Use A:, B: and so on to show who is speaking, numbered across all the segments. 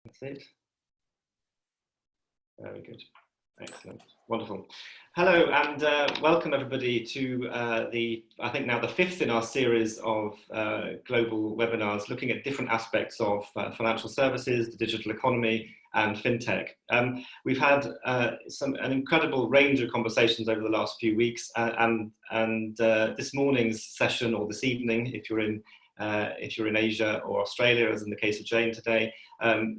A: That's it. Very good. Excellent. Wonderful. Hello and welcome everybody to I think now the fifth in our series of global webinars looking at different aspects of financial services, the digital economy and fintech. We've had an incredible range of conversations over the last few weeks and this morning's session, or this evening if you're in Asia or Australia, as in the case of Jane today,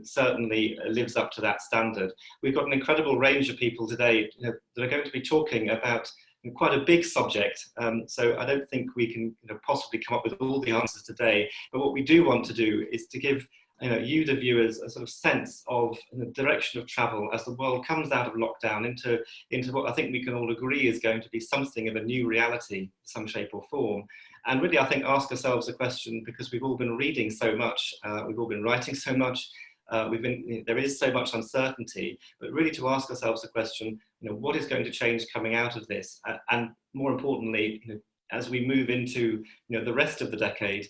A: certainly lives up to that standard. We've got an incredible range of people today that are going to be talking about quite a big subject. So I don't think we can possibly come up with all the answers today. But what we do want to do is to give you, the viewers, a sort of sense of the direction of travel as the world comes out of lockdown into what I think we can all agree is going to be something of a new reality in some shape or form. And really, I think, ask ourselves a question, because we've all been reading so much, we've all been writing so much, there is so much uncertainty, but really to ask ourselves the question, what is going to change coming out of this? And more importantly, as we move into the rest of the decade,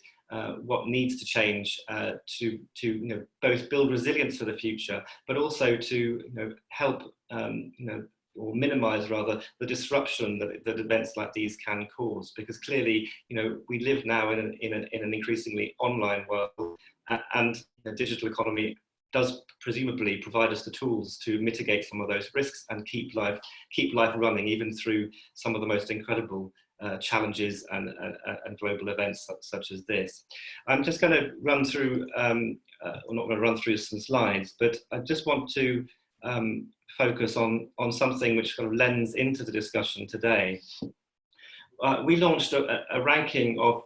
A: what needs to change to both build resilience for the future, but also to help or minimize rather the disruption that events like these can cause, because clearly we live now in an increasingly online world, and the digital economy does presumably provide us the tools to mitigate some of those risks and keep life running even through some of the most incredible challenges and global events such as this. I'm just going to run through, I'm not going to run through some slides, but I just want to focus on something which kind of lends into the discussion today. We launched a ranking of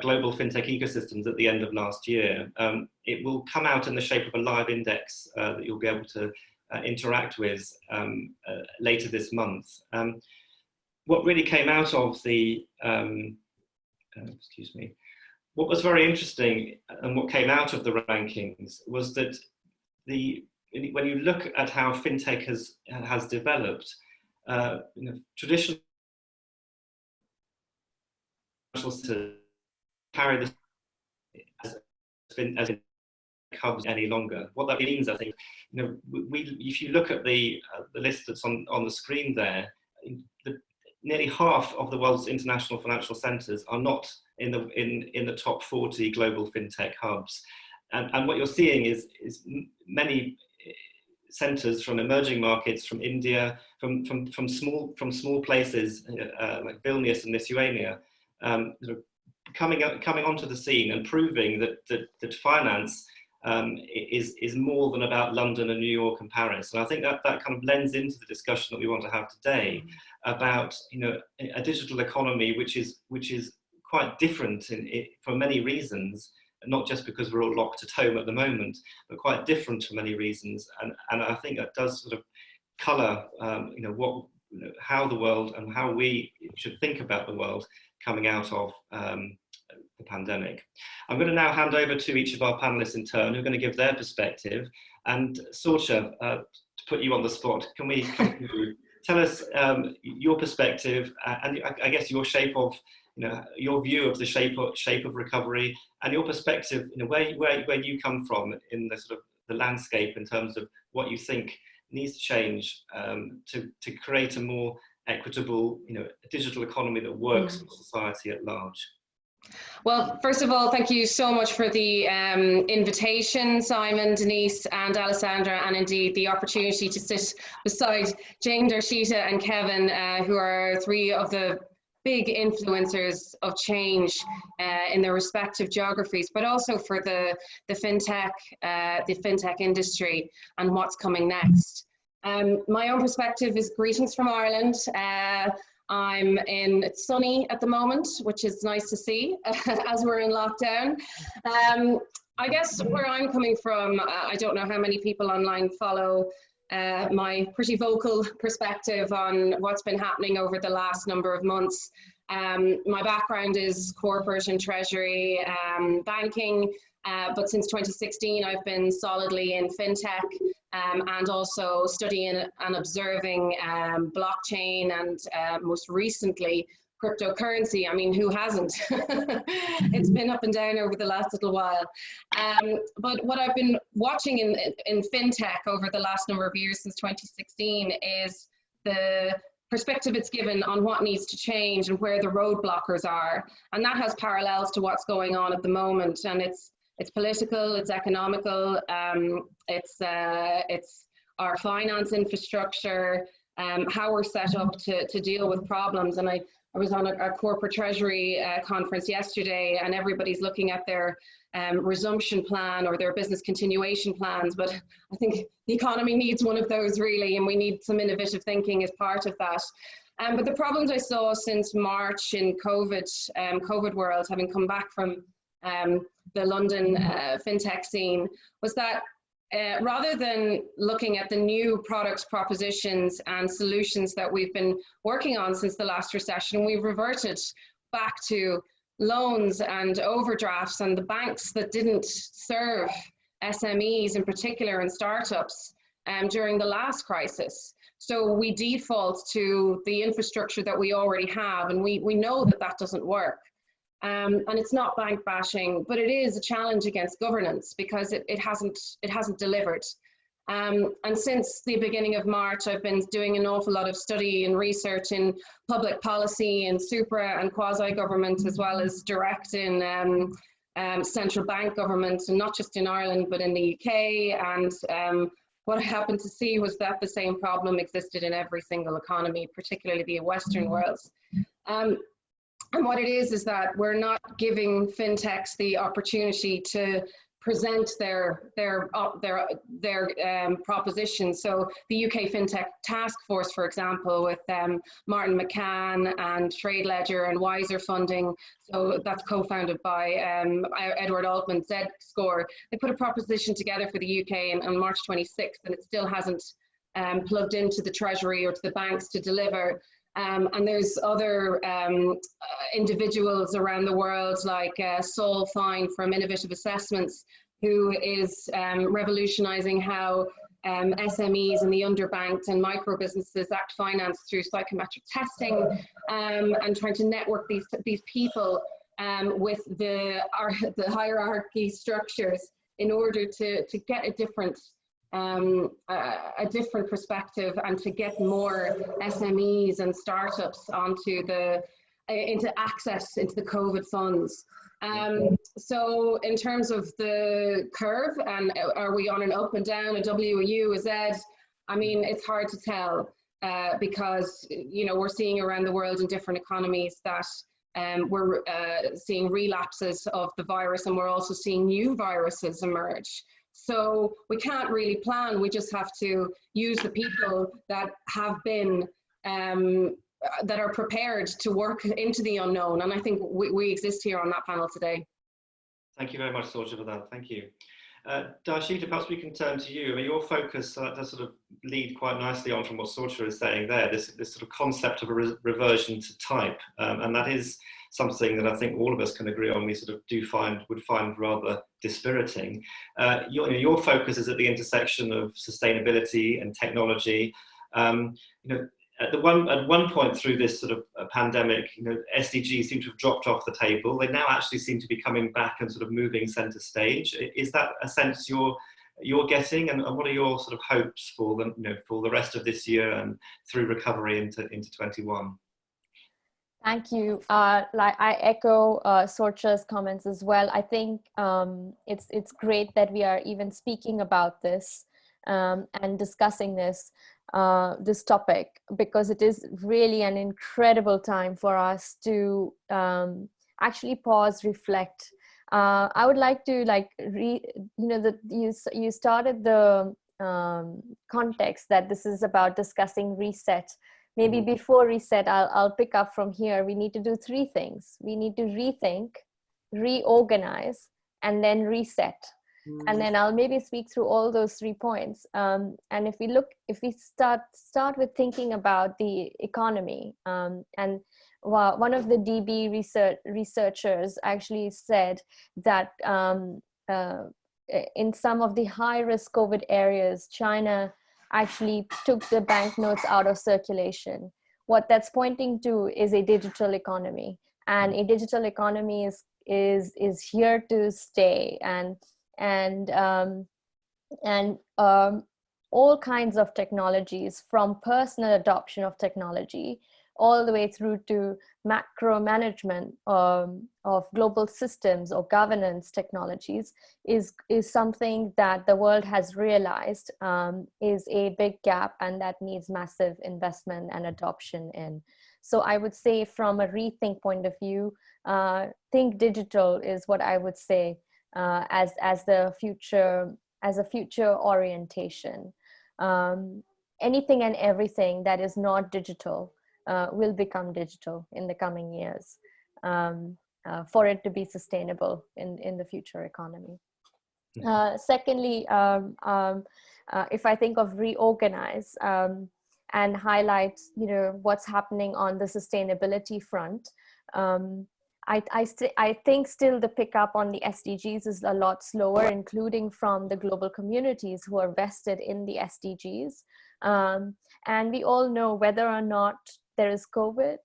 A: global fintech ecosystems at the end of last year. It will come out in the shape of a live index that you'll be able to interact with later this month. What really came out of the, what was very interesting and what came out of the rankings was that when you look at how fintech has developed, traditional to carry this as hubs any longer. What that means, I think, if you look at the list that's on the screen there, nearly half of the world's international financial centres are not in the top 40 global fintech hubs, and what you're seeing is many centres from emerging markets, from India, from small places like Vilnius and Lithuania, coming onto the scene and proving that finance is more than about London and New York and Paris. And I think that kind of lends into the discussion that we want to have today about a digital economy which is quite different for many reasons, not just because we're all locked at home at the moment, but quite different for many reasons. And I think that does sort of colour how the world and how we should think about the world coming out of the pandemic. I'm going to now hand over to each of our panelists in turn, who are going to give their perspective. And Sorcha, to put you on the spot, can we tell us your perspective and I guess your shape of, your view of the shape of recovery, and your perspective, where you come from in the sort of the landscape in terms of what you think needs to change to create a more equitable, digital economy that works for society at large.
B: Well, first of all, thank you so much for the invitation, Simon, Denise and Alessandra, and indeed the opportunity to sit beside Jane, Darshita and Kevin, who are three of the big influencers of change in their respective geographies, but also for the fintech industry and what's coming next. My own perspective is greetings from Ireland. It's sunny at the moment, which is nice to see as we're in lockdown. I guess where I'm coming from, I don't know how many people online follow my pretty vocal perspective on what's been happening over the last number of months. My background is corporate and treasury banking, but since 2016 I've been solidly in fintech and also studying and observing blockchain and most recently cryptocurrency. I mean, who hasn't? It's been up and down over the last little while. But what I've been watching in fintech over the last number of years, since 2016, is the perspective it's given on what needs to change and where the roadblockers are. And that has parallels to what's going on at the moment. And it's political, it's economical, it's our finance infrastructure, how we're set up to deal with problems. And I was on a corporate treasury conference yesterday, and everybody's looking at their resumption plan or their business continuation plans. But I think the economy needs one of those really, and we need some innovative thinking as part of that. But the problems I saw since March in COVID world, having come back from the London fintech scene, was that rather than looking at the new products, propositions and solutions that we've been working on since the last recession, we've reverted back to loans and overdrafts and the banks that didn't serve SMEs in particular and startups during the last crisis. So we default to the infrastructure that we already have, and we know that that doesn't work. And it's not bank bashing, but it is a challenge against governance because it hasn't delivered. And since the beginning of March, I've been doing an awful lot of study and research in public policy and supra and quasi-government, as well as direct in central bank government, and not just in Ireland, but in the UK. And what I happened to see was that the same problem existed in every single economy, particularly the Western worlds. And what it is that we're not giving fintechs the opportunity to present their propositions. So the UK FinTech Task Force, for example, with Martin McCann and Trade Ledger and Wiser Funding, so that's co-founded by Edward Altman, Z-Score, they put a proposition together for the UK on March 26th, and it still hasn't plugged into the Treasury or to the banks to deliver. And there's other individuals around the world like Saul Fine from Innovative Assessments, who is revolutionizing how SMEs and the underbanked and micro businesses act finance through psychometric testing, and trying to network these people with the hierarchy structures in order to get a different perspective and to get more SMEs and startups into access into the COVID funds. So in terms of the curve, and are we on an up and down, a W, a U, a Z? I mean, it's hard to tell because, you know, we're seeing around the world in different economies that we're seeing relapses of the virus, and we're also seeing new viruses emerge. So we can't really plan. We just have to use the people that have been, that are prepared to work into the unknown. And I think we exist here on that panel today.
A: Thank you very much, Sorcha, for that. Thank you. Darshita, perhaps we can turn to you. I mean, your focus does sort of lead quite nicely on from what Sorcha is saying there, this sort of concept of a reversion to type. And that is something that I think all of us can agree on, we sort of would find rather dispiriting. Your focus is at the intersection of sustainability and technology. You know, at one point through this sort of pandemic, you know, SDGs seem to have dropped off the table. They now actually seem to be coming back and sort of moving centre stage. Is that a sense you're getting, and what are your sort of hopes for the rest of this year and through recovery into 21?
C: Thank you. Like I echo Sorcha's comments as well. I think it's great that we are even speaking about this and discussing this topic, because it is really an incredible time for us to actually pause, reflect. I would like to you started the context that this is about discussing reset. Maybe before reset, I'll pick up from here. We need to do three things. We need to rethink, reorganize, and then reset. And then I'll maybe speak through all those 3 points. And if we start with thinking about the economy, and one of the DB researchers actually said that in some of the high-risk COVID areas, China actually took the banknotes out of circulation, what that's pointing to is a digital economy, and a digital economy is here to stay, and all kinds of technologies, from personal adoption of technology all the way through to macro management of global systems or governance technologies, is something that the world has realized is a big gap, and that needs massive investment and adoption in. So I would say, from a rethink point of view, think digital is what I would say as the future, as a future orientation. Anything and everything that is not digital will become digital in the coming years, for it to be sustainable in the future economy. Secondly, if I think of reorganize and highlight, what's happening on the sustainability front, I think still the pickup on the SDGs is a lot slower, including from the global communities who are vested in the SDGs. And we all know, whether or not there is COVID,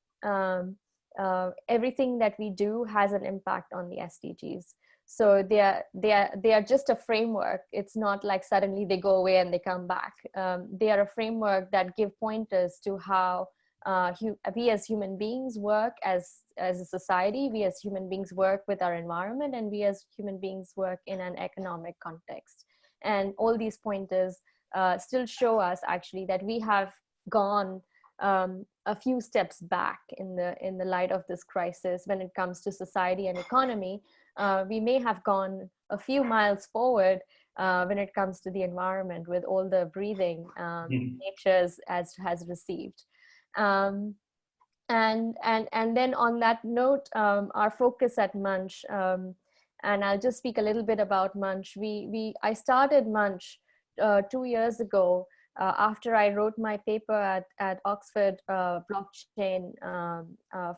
C: everything that we do has an impact on the SDGs. So they are just a framework. It's not like suddenly they go away and they come back. They are a framework that give pointers to how we as human beings work as a society, we as human beings work with our environment, and we as human beings work in an economic context. And all these pointers still show us actually that we have gone a few steps back in the light of this crisis when it comes to society and economy. We may have gone a few miles forward when it comes to the environment, with all the breathing nature has received. And then on that note, our focus at Maanch, and I'll just speak a little bit about Maanch. I started Maanch 2 years ago after I wrote my paper at Oxford blockchain,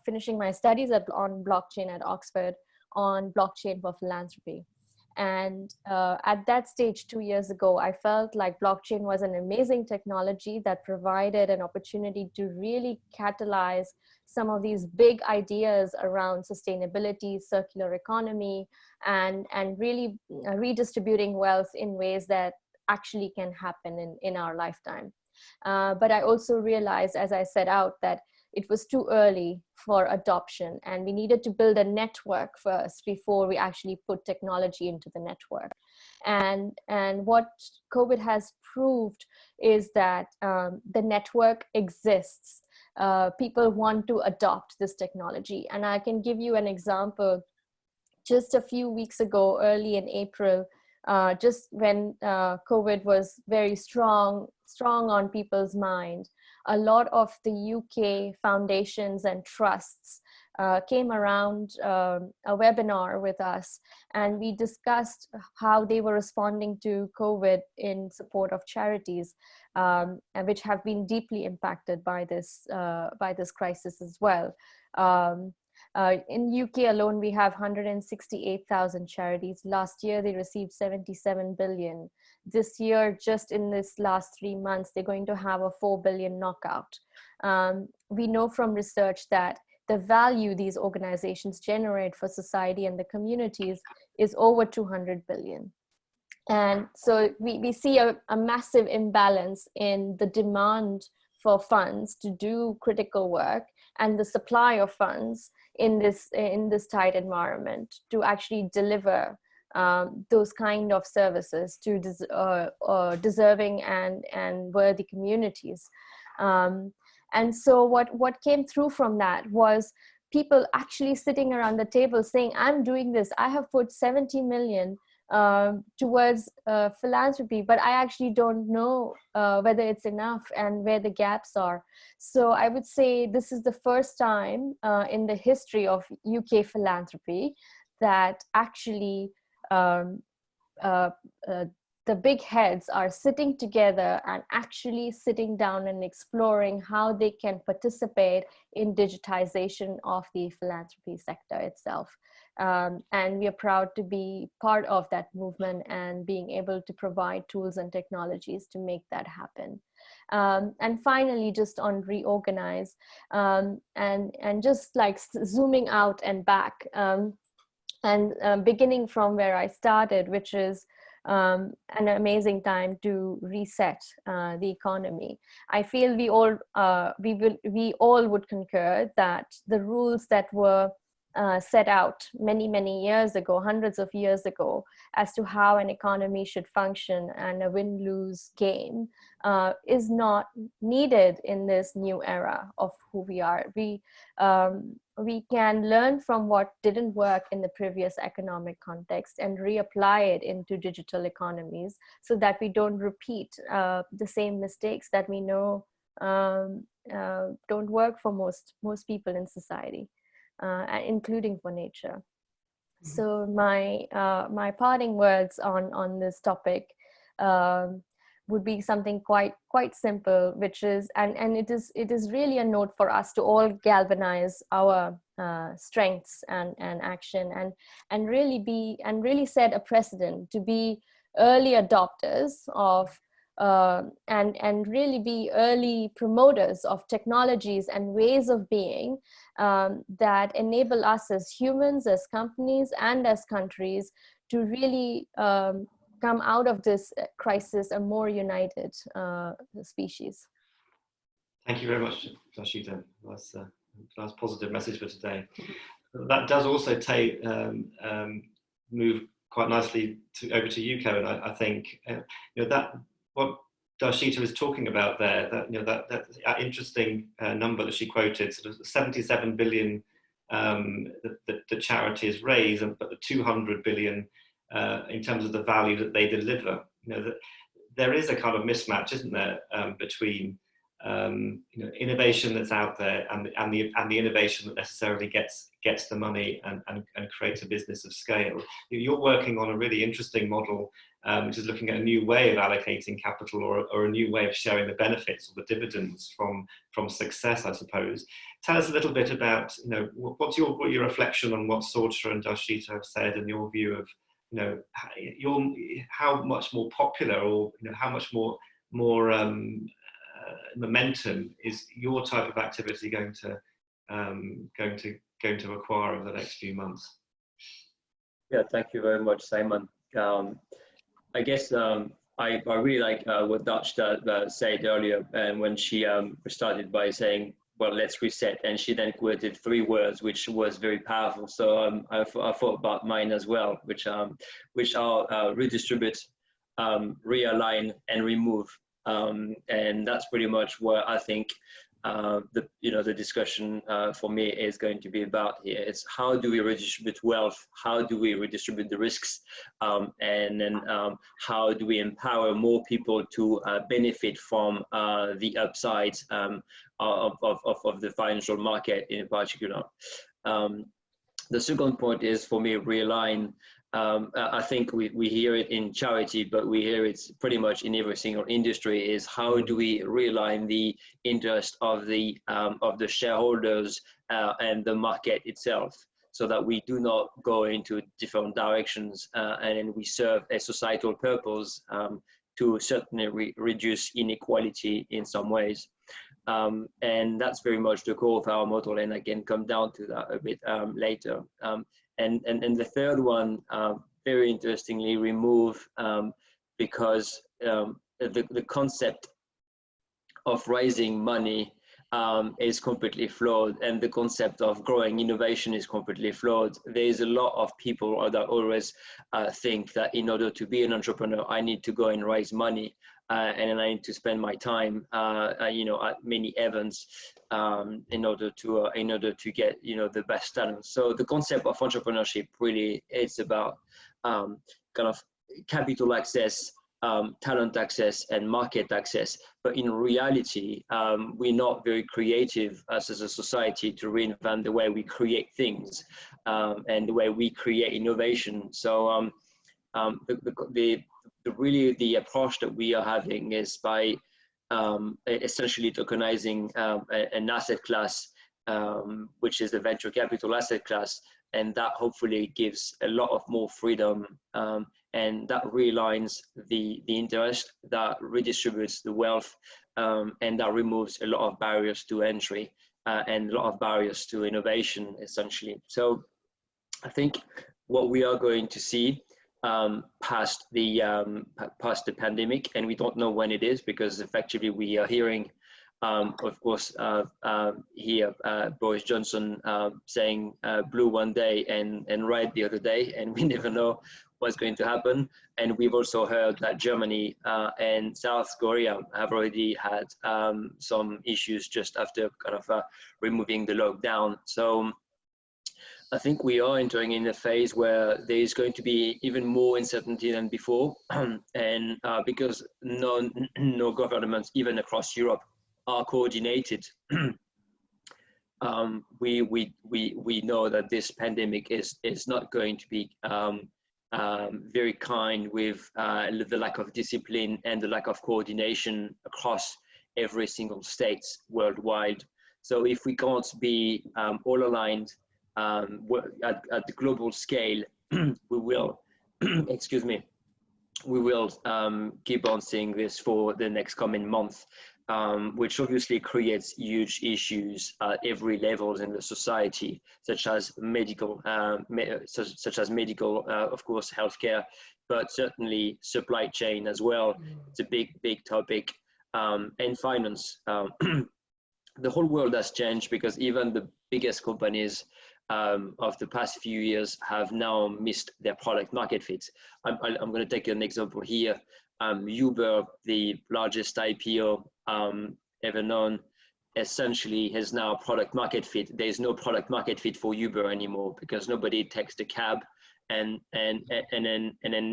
C: finishing my studies on blockchain at Oxford, on blockchain for philanthropy. And at that stage 2 years ago, I felt like blockchain was an amazing technology that provided an opportunity to really catalyze some of these big ideas around sustainability, circular economy, and really redistributing wealth in ways that actually can happen in our lifetime. But I also realized, as I set out, that it was too early for adoption, and we needed to build a network first before we actually put technology into the network. And what COVID has proved is that the network exists. People want to adopt this technology. And I can give you an example. Just a few weeks ago, early in April, just when COVID was very strong on people's mind, a lot of the UK foundations and trusts came around a webinar with us, and we discussed how they were responding to COVID in support of charities, which have been deeply impacted by this crisis as well. In UK alone, we have 168,000 charities. Last year, they received 77 billion. This year, just in this last 3 months, they're going to have a 4 billion knockout. We know from research that the value these organizations generate for society and the communities is over 200 billion. And so we see a massive imbalance in the demand for funds to do critical work and the supply of funds in this tight environment to actually deliver those kind of services to deserving and worthy communities. And so what came through from that was people actually sitting around the table saying, I'm doing this, I have put 70 million towards philanthropy, but I actually don't know whether it's enough and where the gaps are. So I would say this is the first time in the history of UK philanthropy that actually the big heads are sitting together and actually sitting down and exploring how they can participate in digitization of the philanthropy sector itself. And we are proud to be part of that movement and being able to provide tools and technologies to make that happen. And finally, just on reorganize, and just like zooming out and back, and beginning from where I started, which is an amazing time to reset the economy. I feel we all would concur that the rules that were set out many years ago, hundreds of years ago, as to how an economy should function and a win-lose game is not needed in this new era of who we are. We can learn from what didn't work in the previous economic context and reapply it into digital economies, so that we don't repeat the same mistakes that we know don't work for most people in society. Including for nature. So my parting words on this topic would be something quite simple, which is, and it is really a note for us to all galvanize our strengths and action, and really set a precedent to be early adopters of and really be early promoters of technologies and ways of being that enable us as humans, as companies, and as countries to really come out of this crisis a more united species.
A: Thank you very much, Darshita. That's a nice positive message for today. That does also move quite nicely over to you, Cohen. I think that what Darshita is talking about there, that interesting number that she quoted, sort of 77 billion that the charities raise, but the 200 billion in terms of the value that they deliver. That there is a kind of mismatch, isn't there, between innovation that's out there and the innovation that necessarily gets the money and creates a business of scale. You're working on a really interesting model, which is looking at a new way of allocating capital, or a new way of sharing the benefits or the dividends from success, I suppose. Tell us a little bit about what's your reflection on what Saoirse and Darshita have said, and your view of how much more popular, or how much more momentum is your type of activity going to acquire over the next few months?
D: Yeah, thank you very much, Simon. I guess I really like what Darshita said earlier, and when she started by saying, well, let's reset, and she then quoted 3 words, which was very powerful. So I thought about mine as well, which are redistribute, realign, and remove. And that's pretty much what I think the discussion for me is going to be about here. It's how do we redistribute wealth, how do we redistribute the risks, and then how do we empower more people to benefit from the upsides of the financial market in particular. The second point is, for me, realign. I think we hear it in charity, but we hear it pretty much in every single industry, is how do we realign the interest of the shareholders and the market itself, so that we do not go into different directions and we serve a societal purpose to certainly reduce inequality in some ways. And that's very much the core of our model, and I can come down to that a bit later. And the third one, very interestingly, remove, because the concept of raising money is completely flawed, and the concept of growing innovation is completely flawed. There's a lot of people that always think that in order to be an entrepreneur, I need to go and raise money. And then I need to spend my time, at many events in order to get the best talent. So the concept of entrepreneurship really is about kind of capital access, talent access, and market access. But in reality, we're not very creative as a society to reinvent the way we create things and the way we create innovation. So really the approach that we are having is by essentially tokenizing an asset class, which is the venture capital asset class, and that hopefully gives a lot of more freedom, and that realigns the interest, that redistributes the wealth, and that removes a lot of barriers to entry and a lot of barriers to innovation, essentially. So I think what we are going to see past the pandemic, and we don't know when it is, because effectively we are hearing, of course, here Boris Johnson saying blue one day and red the other day, and we never know what's going to happen. And we've also heard that Germany and South Korea have already had some issues just after kind of removing the lockdown. So I think we are entering in a phase where there is going to be even more uncertainty than before, and because no governments, even across Europe, are coordinated. We know that this pandemic is not going to be very kind with the lack of discipline and the lack of coordination across every single state worldwide. So if we can't be all aligned at the global scale, we will, excuse me, we will keep on seeing this for the next coming month, which obviously creates huge issues at every level in the society, such as medical, of course, healthcare, but certainly supply chain as well. It's a big topic, and finance. The whole world has changed, because even the biggest companies of the past few years have now missed their product market fit. I'm going to take an example here. Uber, the largest IPO ever known, essentially has now product market fit. There's no product market fit for Uber anymore, because nobody takes the cab, and then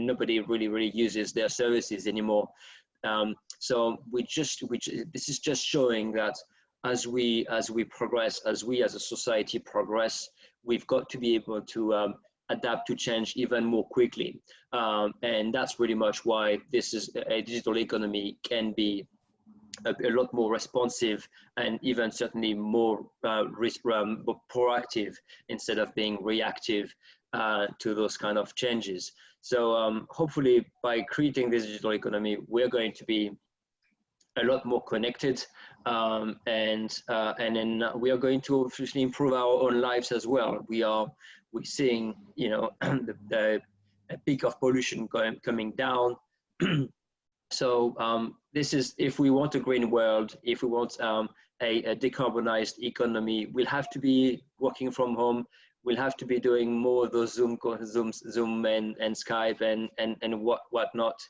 D: nobody really uses their services anymore. So this is just showing that as we progress, as we as a society progress, we've got to be able to adapt to change even more quickly. And that's pretty much why this is a digital economy can be a lot more responsive, and even certainly more proactive, instead of being reactive to those kind of changes. So hopefully by creating this digital economy, we're going to be a lot more connected, and then we are going to obviously improve our own lives as well. We're seeing, you know, the peak of pollution coming down. So this is, if we want a green world, if we want a decarbonized economy, we'll have to be working from home. We'll have to be doing more of those Zoom and Skype and whatnot,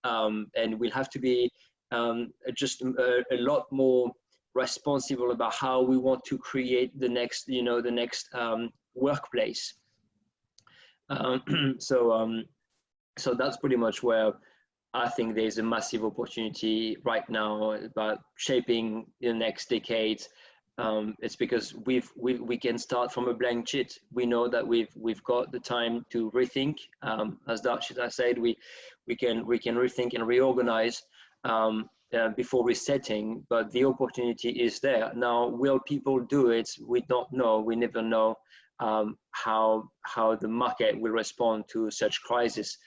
D: and we'll have to be just a lot more responsible about how we want to create the next, workplace. So that's pretty much where I think there's a massive opportunity right now about shaping the next decade. It's because we can start from a blank sheet. We know that we've got the time to rethink. As Darshita said, we can rethink and reorganize before resetting, but the opportunity is there. Now, will people do it? We don't know. We never know how the market will respond to such crisis,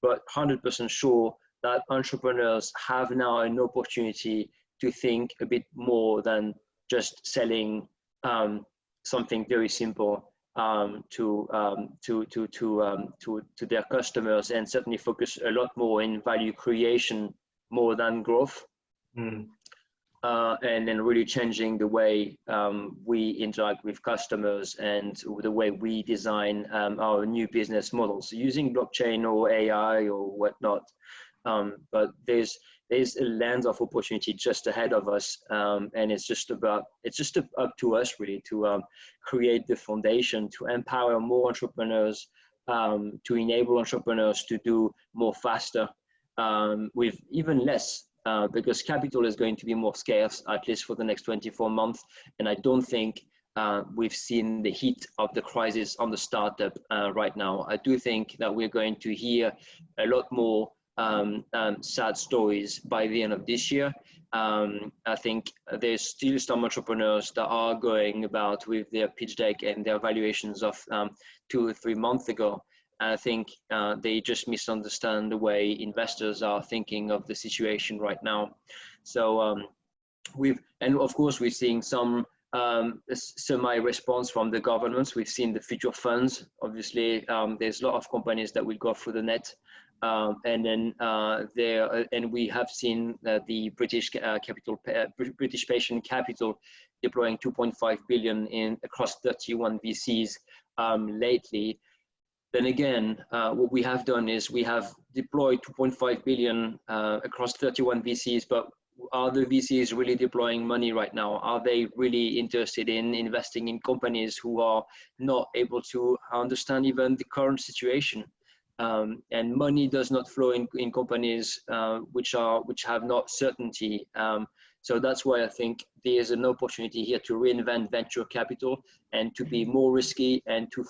D: but 100% sure that entrepreneurs have now an opportunity to think a bit more than just selling something very simple to their customers, and certainly focus a lot more in value creation more than growth. And then really changing the way we interact with customers and the way we design our new business models using blockchain or AI or whatnot. But there's a land of opportunity just ahead of us, and it's just up to us really to create the foundation, to empower more entrepreneurs, to enable entrepreneurs to do more faster with even less. Because capital is going to be more scarce, at least for the next 24 months. And I don't think we've seen the heat of the crisis on the startup right now. I do think that we're going to hear a lot more sad stories by the end of this year. I think there's still some entrepreneurs that are going about with their pitch deck and their valuations of 2 or 3 months ago. And I think they just misunderstand the way investors are thinking of the situation right now. So and of course we're seeing some semi-response from the governments. We've seen the future funds. Obviously, there's a lot of companies that will go through the net. And then and we have seen the British British patient capital deploying 2.5 billion across 31 VCs lately. Then again, what we have done is we have deployed 2.5 billion across 31 VCs, but are the VCs really deploying money right now? Are they really interested in investing in companies who are not able to understand even the current situation? And money does not flow in companies which have not certainty. So that's why I think there's an opportunity here to reinvent venture capital and to be more risky and to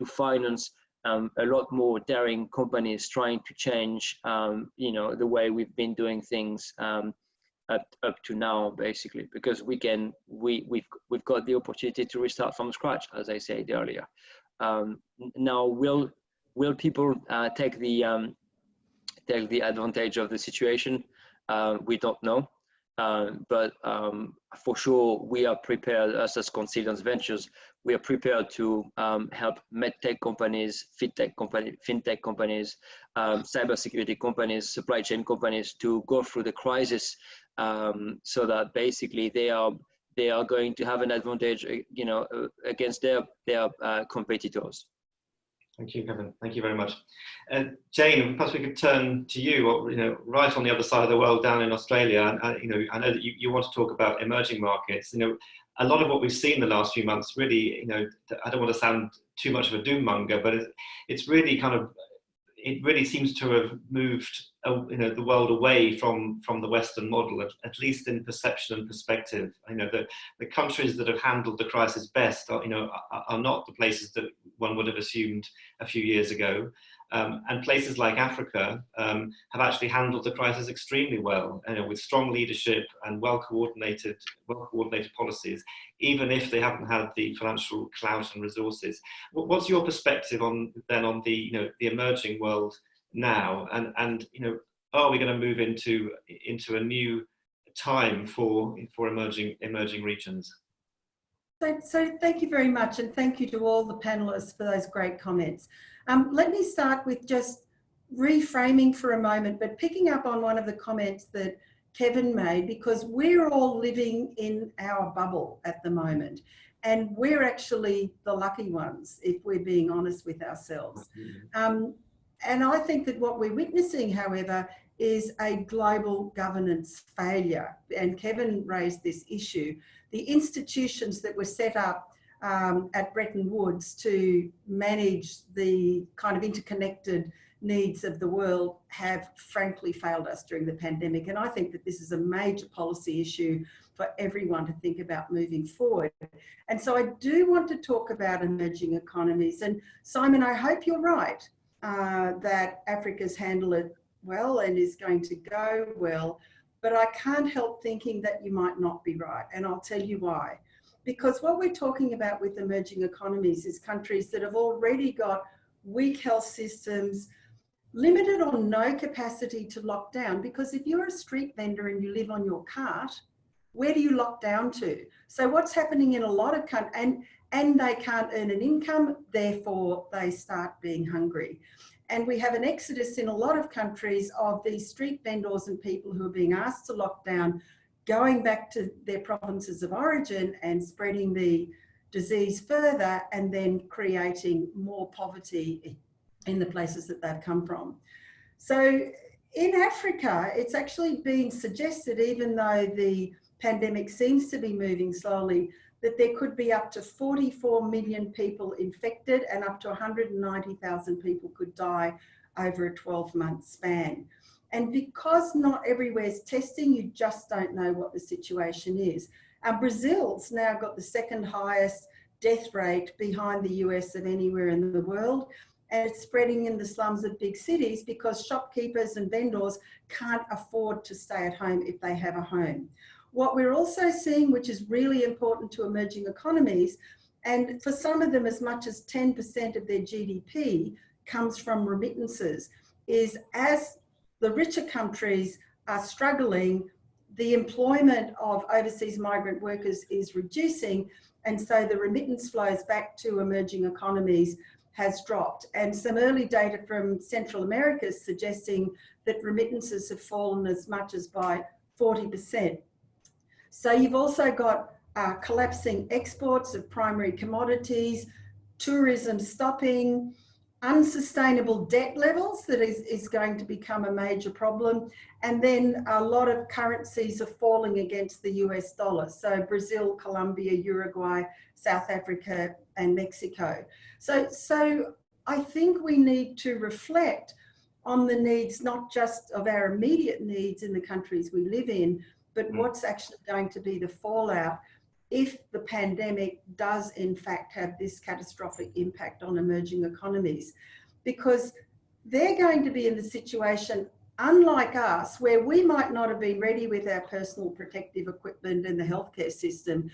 D: finance a lot more daring companies trying to change the way we've been doing things up to now, basically, because we've got the opportunity to restart from scratch, as I said earlier. Now, will people take the advantage of the situation? We don't know, but for sure we are prepared. Us as Consilience Ventures, we are prepared to help medtech companies, fintech companies, cybersecurity companies, supply chain companies to go through the crisis, so that basically they are going to have an advantage, against their competitors.
A: Thank you, Kevin. Thank you very much. Jane, perhaps we could turn to you. Right on the other side of the world, down in Australia. I know that you want to talk about emerging markets. A lot of what we've seen the last few months, really, I don't want to sound too much of a doom monger, but it's really it really seems to have moved, the world away from the Western model, at least in perception and perspective. The countries that have handled the crisis best are not the places that one would have assumed a few years ago. And places like Africa have actually handled the crisis extremely well, with strong leadership and well-coordinated policies, even if they haven't had the financial clout and resources. What's your perspective on the emerging world now, and are we going to move into a new time for emerging regions?
E: So thank you very much, and thank you to all the panelists for those great comments. Let me start with just reframing for a moment, but picking up on one of the comments that Kevin made, because we're all living in our bubble at the moment, and we're actually the lucky ones, if we're being honest with ourselves. And I think that what we're witnessing, however, is a global governance failure. And Kevin raised this issue. The institutions that were set up at Bretton Woods to manage the kind of interconnected needs of the world have frankly failed us during the pandemic. And I think that this is a major policy issue for everyone to think about moving forward. And so I do want to talk about emerging economies. And Simon, I hope you're right that Africa's handled it well and is going to go well. But I can't help thinking that you might not be right. And I'll tell you why. Because what we're talking about with emerging economies is countries that have already got weak health systems, limited or no capacity to lock down. Because if you're a street vendor and you live on your cart, where do you lock down to? So what's happening in a lot of countries, and they can't earn an income, therefore they start being hungry. And we have an exodus in a lot of countries of these street vendors and people who are being asked to lock down, going back to their provinces of origin and spreading the disease further, and then creating more poverty in the places that they've come from. So in Africa, it's actually being suggested, even though the pandemic seems to be moving slowly, that there could be up to 44 million people infected and up to 190,000 people could die over a 12-month span. And because not everywhere's testing, you just don't know what the situation is. And Brazil's now got the second highest death rate behind the US of anywhere in the world. and it's spreading in the slums of big cities because shopkeepers and vendors can't afford to stay at home if they have a home. What we're also seeing, which is really important to emerging economies, and for some of them as much as 10% of their GDP comes from remittances, is as the richer countries are struggling, the employment of overseas migrant workers is reducing, and so the remittance flows back to emerging economies has dropped. And some early data from Central America is suggesting that remittances have fallen as much as by 40%. So you've also got collapsing exports of primary commodities, tourism stopping, unsustainable debt levels that is going to become a major problem. And then a lot of currencies are falling against the US dollar. So Brazil, Colombia, Uruguay, South Africa, and Mexico. So I think we need to reflect on the needs, not just of our immediate needs in the countries we live in, but what's actually going to be the fallout if the pandemic does in fact have this catastrophic impact on emerging economies. Because they're going to be in the situation, unlike us, where we might not have been ready with our personal protective equipment and the healthcare system,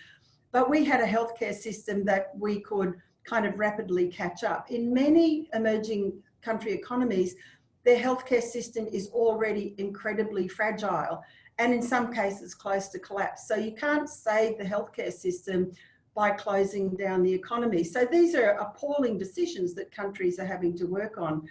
E: but we had a healthcare system that we could kind of rapidly catch up. In many emerging country economies, their healthcare system is already incredibly fragile, and in some cases close to collapse. So you can't save the healthcare system by closing down the economy. So these are appalling decisions that countries are having to work on.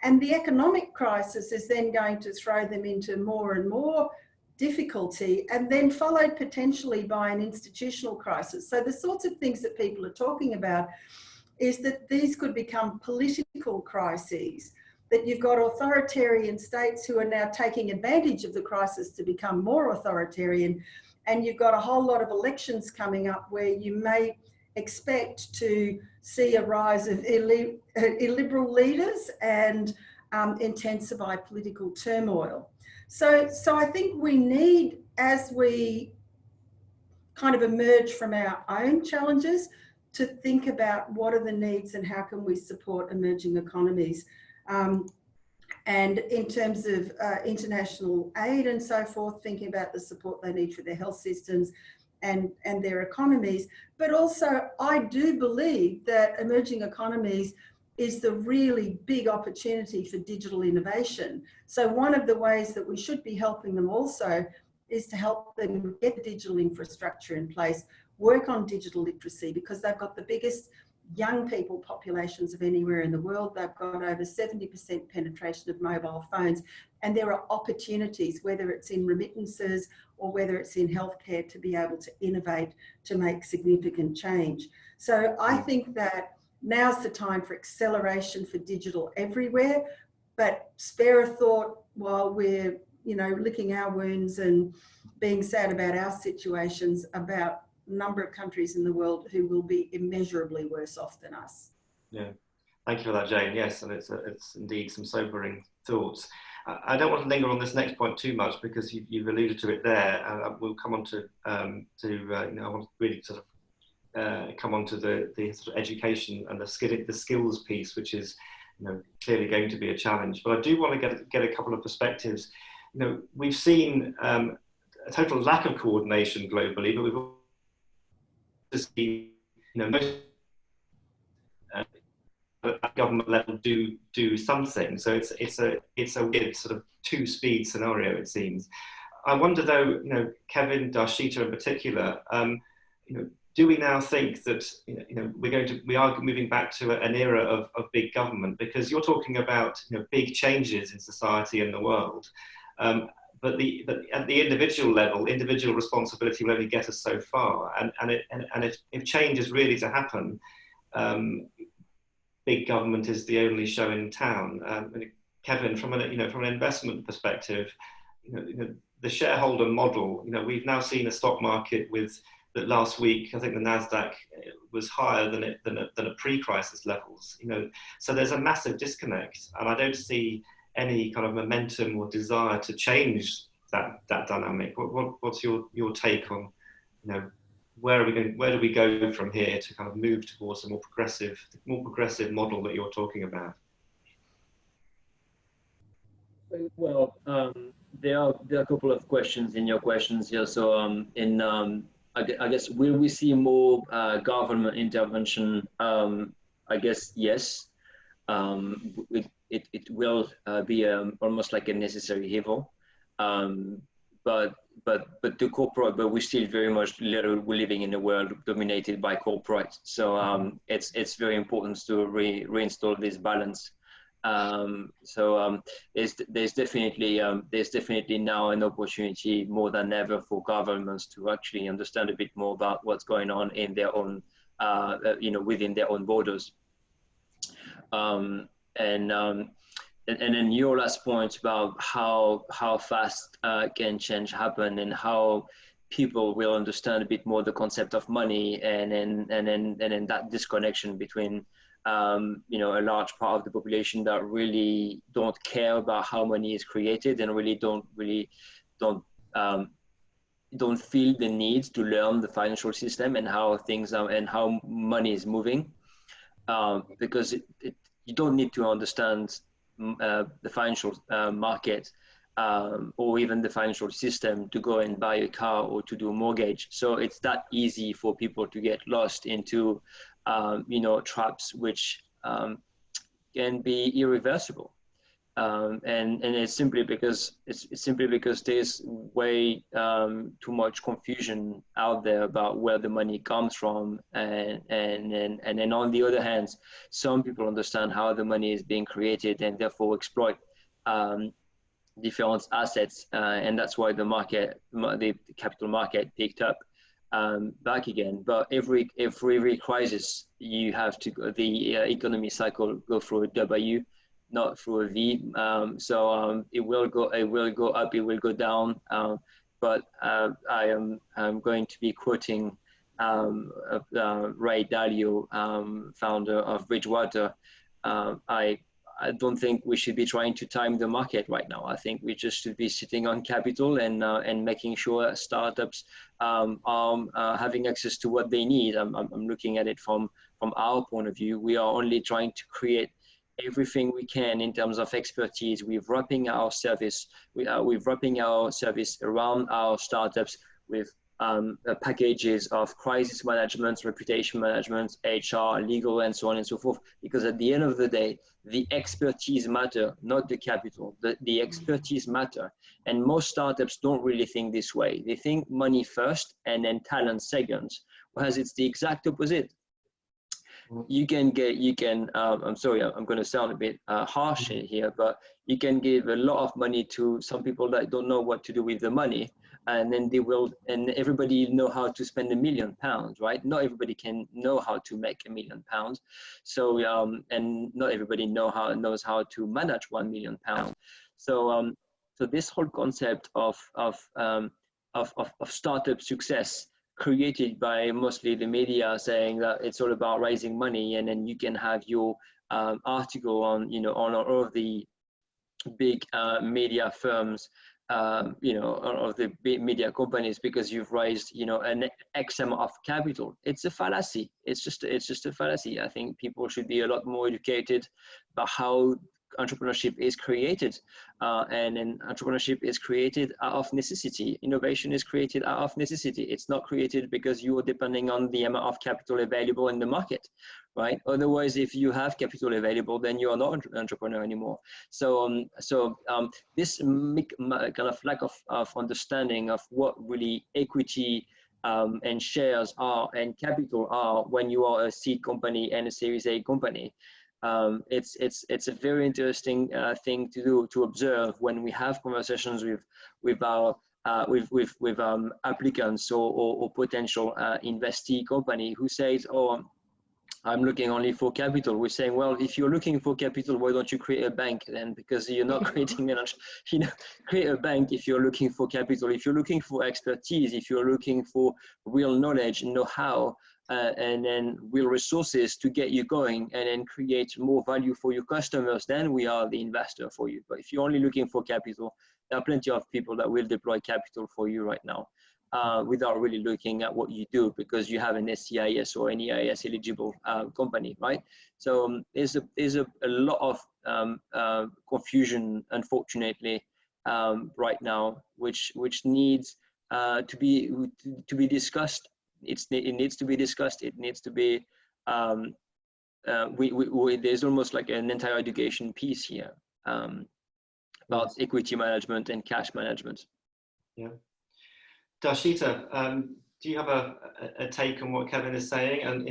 E: And the economic crisis is then going to throw them into more and more difficulty, and then followed potentially by an institutional crisis. So the sorts of things that people are talking about is that these could become political crises, that you've got authoritarian states who are now taking advantage of the crisis to become more authoritarian, and you've got a whole lot of elections coming up where you may expect to see a rise of illiberal leaders and intensify political turmoil. So I think we need, as we kind of emerge from our own challenges, to think about what are the needs and how can we support emerging economies. And in terms of international aid and so forth, thinking about the support they need for their health systems and their economies. But also, I do believe that emerging economies is the really big opportunity for digital innovation. So one of the ways that we should be helping them also is to help them get the digital infrastructure in place, work on digital literacy, because they've got the biggest young people populations of anywhere in the world. They've got over 70% penetration of mobile phones, and there are opportunities, whether it's in remittances or whether it's in healthcare, to be able to innovate to make significant change. So I think that now's the time for acceleration for digital everywhere, but spare a thought while we're, you know, licking our wounds and being sad about our situations, about number of countries in the world who will be immeasurably worse off than us.
A: Yeah, thank you for that, Jane. Yes, and it's indeed some sobering thoughts. I don't want to linger on this next point too much because you've alluded to it there. We'll come on to you know, I want to really sort of come on to the sort of education and the skills piece, which is, you know, clearly going to be a challenge. But I do want to get a couple of perspectives. You know, we've seen a total lack of coordination globally, but we've you know, most at government level do something. So it's a weird sort of two-speed scenario, it seems. I wonder though, you know, Kevin, Darshita in particular, you know, do we now think that, you know, we are moving back to an era of big government? Because you're talking about, you know, big changes in society and the world. But at the individual level, individual responsibility will only get us so far. And if change is really to happen, big government is the only show in town. Kevin, from an investment perspective, you know, the shareholder model. You know, we've now seen a stock market that last week, I think the Nasdaq was higher than a pre-crisis levels. You know, so there's a massive disconnect, and I don't see any kind of momentum or desire to change that dynamic. What's your take on, you know, where do we go from here to kind of move towards a more progressive model that you're talking about?
D: Well, there are a couple of questions in your questions here. So, I guess will we see more government intervention? I guess yes. It will be almost like a necessary evil. But the corporate, but we're still very much we're living in a world dominated by corporate. So it's very important to reinstall this balance. There's definitely now an opportunity more than ever for governments to actually understand a bit more about what's going on in their own within their own borders. And then your last point about how fast can change happen and how people will understand a bit more the concept of money, and then that disconnection between a large part of the population that really don't care about how money is created and really don't feel the need to learn the financial system and how things are and how money is moving, because you don't need to understand the financial market or even the financial system to go and buy a car or to do a mortgage. So it's that easy for people to get lost into traps which can be irreversible. And it's simply because there's way too much confusion out there about where the money comes from, and then on the other hand, some people understand how the money is being created and therefore exploit different assets, and that's why the capital market picked up back again. But every crisis, you have to the economy cycle go through a W, not through a V. It will go up, it will go down. But I'm going to be quoting Ray Dalio, founder of Bridgewater. I don't think we should be trying to time the market right now. I think we just should be sitting on capital and making sure startups are having access to what they need. I'm looking at it from our point of view. We are only trying to create everything we can in terms of expertise. We're wrapping our service. We're wrapping our service around our startups with packages of crisis management, reputation management, HR, legal, and so on and so forth. Because at the end of the day, the expertise matter, not the capital. The expertise matter. And most startups don't really think this way. They think money first and then talent second, whereas it's the exact opposite. I'm sorry, I'm going to sound a bit harsh here, but you can give a lot of money to some people that don't know what to do with the money, and then and everybody know how to spend £1 million, right? Not everybody can know how to make £1 million. So, and not everybody knows how to manage £1 million. So this whole concept of startup success, created by mostly the media, saying that it's all about raising money, and then you can have your article on all of the big media firms, all of the big media companies, because you've raised an X amount of capital. It's a fallacy. It's just a fallacy. I think people should be a lot more educated about how entrepreneurship is created, and then entrepreneurship is created out of necessity. Innovation is created out of necessity. It's not created because you are depending on the amount of capital available in the market, right? Otherwise, if you have capital available, then you are not an entrepreneur anymore. So this kind of lack of understanding of what really equity and shares are and capital are when you are a seed company and a Series A company. It's a very interesting thing to do, to observe when we have conversations with our applicants or potential investee company who says, "Oh, I'm looking only for capital." We're saying, well, if you're looking for capital, why don't you create a bank then? Because you're not creating create a bank if you're looking for capital. If you're looking for expertise, if you're looking for real knowledge, know-how, and then real resources to get you going and then create more value for your customers, then we are the investor for you. But if you're only looking for capital, there are plenty of people that will deploy capital for you right now, without really looking at what you do, because you have an SCIS or an EIS eligible company, right? So there's a lot of confusion, unfortunately, right now, which needs to be discussed. It needs to be discussed. It needs to be. There's almost like an entire education piece here about equity management and cash management.
A: Yeah. Darshita, do you have a take on what Kevin is saying? And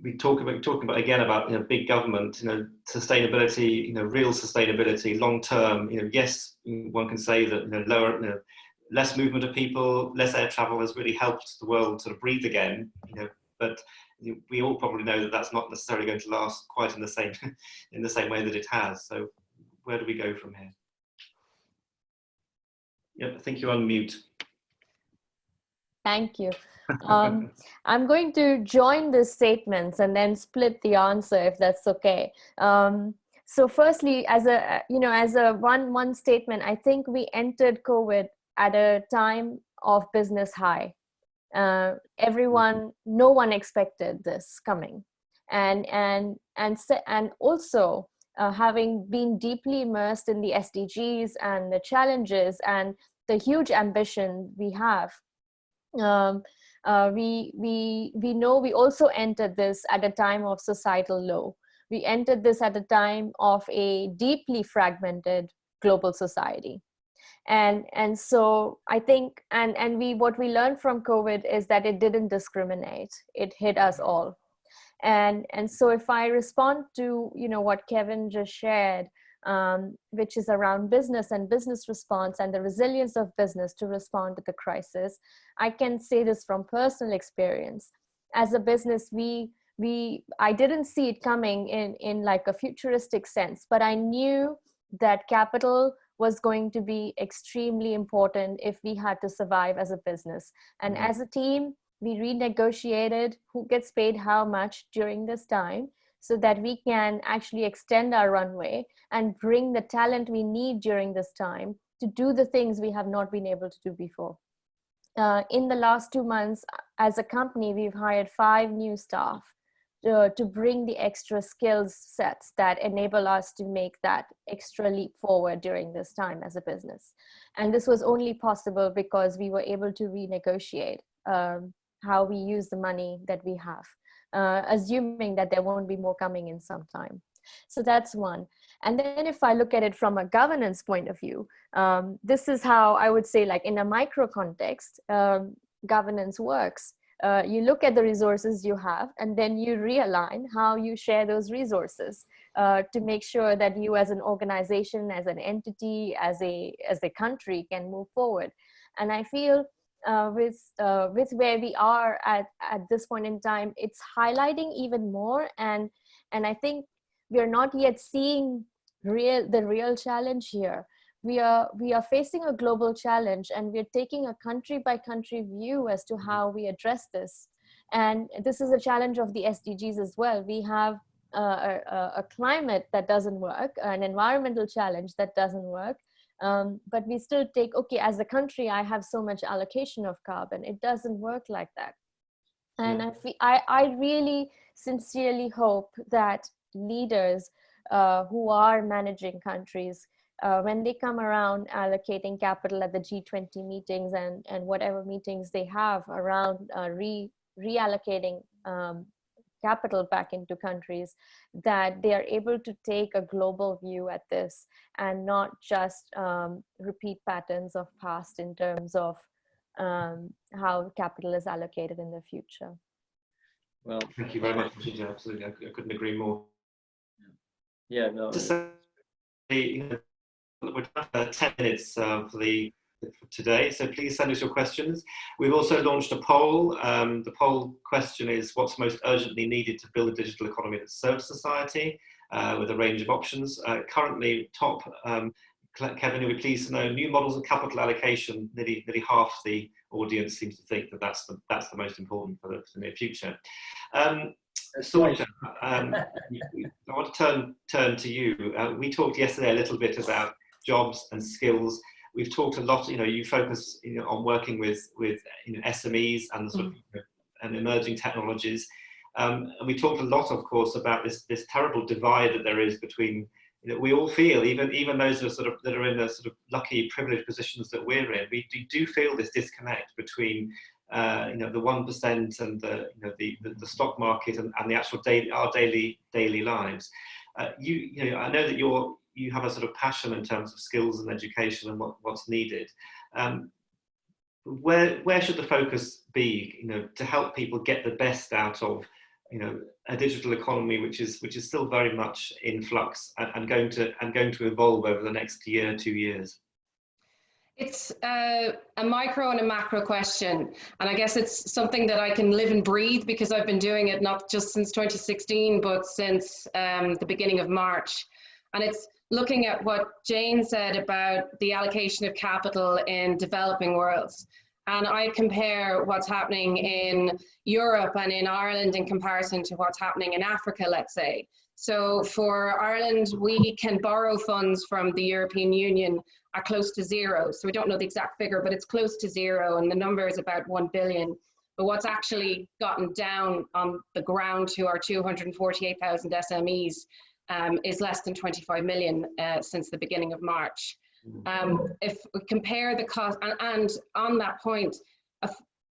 A: we talking about again about big government, sustainability, real sustainability, long term. Yes, one can say that less movement of people, less air travel has really helped the world sort of breathe again. But we all probably know that that's not necessarily going to last quite in the same way that it has. So where do we go from here? Yep, I think you're on mute.
C: Thank you. I'm going to join the statements and then split the answer if that's okay. So firstly, as a one statement, I think we entered COVID at a time of business high. No one expected this coming, and also having been deeply immersed in the SDGs and the challenges and the huge ambition we have. We know we also entered this at a time of societal low. We entered this at a time of a deeply fragmented global society. And so I think, what we learned from COVID is that it didn't discriminate. It hit us all. And so if I respond to, what Kevin just shared, which is around business and business response and the resilience of business to respond to the crisis, I can say this from personal experience. As a business, I didn't see it coming in like a futuristic sense, but I knew that capital was going to be extremely important if we had to survive as a business. And as a team, we renegotiated who gets paid how much during this time, so that we can actually extend our runway and bring the talent we need during this time to do the things we have not been able to do before. In the last 2 months, as a company, we've hired 5 new staff to bring the extra skills sets that enable us to make that extra leap forward during this time as a business. And this was only possible because we were able to renegotiate how we use the money that we have, assuming that there won't be more coming in some time. So that's one. And then if I look at it from a governance point of view, this is how I would say, like in a micro context, governance works. You look at the resources you have, and then you realign how you share those resources to make sure that you as an organization, as an entity, as a country can move forward. And I feel with where we are at this point in time, it's highlighting even more. And I think we are not yet seeing the real challenge here. We are facing a global challenge, and we're taking a country by country view as to how we address this. And this is a challenge of the SDGs as well. We have a climate that doesn't work, an environmental challenge that doesn't work. But we still take, okay, as a country, I have so much allocation of carbon. It doesn't work like that. And I really sincerely hope that leaders who are managing countries, when they come around allocating capital at the G20 meetings and whatever meetings they have around reallocating capital back into countries, that they are able to take a global view at this and not just repeat patterns of past in terms of how capital is allocated in the future.
A: Well, thank you very much, Darshita. Absolutely, I couldn't agree more.
D: Yeah, no.
A: To say, we're 10 minutes for today, so please send us your questions. We've also launched a poll. The poll question is, what's most urgently needed to build a digital economy that serves society, with a range of options. Currently, top, Kevin, you'll be pleased to know, new models of capital allocation. Nearly half the audience seems to think that that's the most important for the near future. Sorcha, I want to turn to you. We talked yesterday a little bit about jobs and skills. We've talked a lot. You focus on working with SMEs and sort of and emerging technologies. And we talked a lot, of course, about this terrible divide that there is between we all feel, even those that are in the sort of lucky, privileged positions that we're in, we do feel this disconnect between the 1% and the stock market and the actual our daily lives. I know that you have a sort of passion in terms of skills and education and what's needed. Where should the focus be, to help people get the best out of, a digital economy which is still very much in flux and going to evolve over the next year, 2 years?
B: It's a micro and a macro question, and I guess it's something that I can live and breathe because I've been doing it not just since 2016 but since the beginning of March. And it's looking at what Jane said about the allocation of capital in developing worlds. And I compare what's happening in Europe and in Ireland in comparison to what's happening in Africa, let's say. So for Ireland, we can borrow funds from the European Union at close to zero. So we don't know the exact figure, but it's close to zero, and the number is about 1 billion. But what's actually gotten down on the ground to our 248,000 SMEs is less than 25 million since the beginning of March. If we compare the cost, and on that point,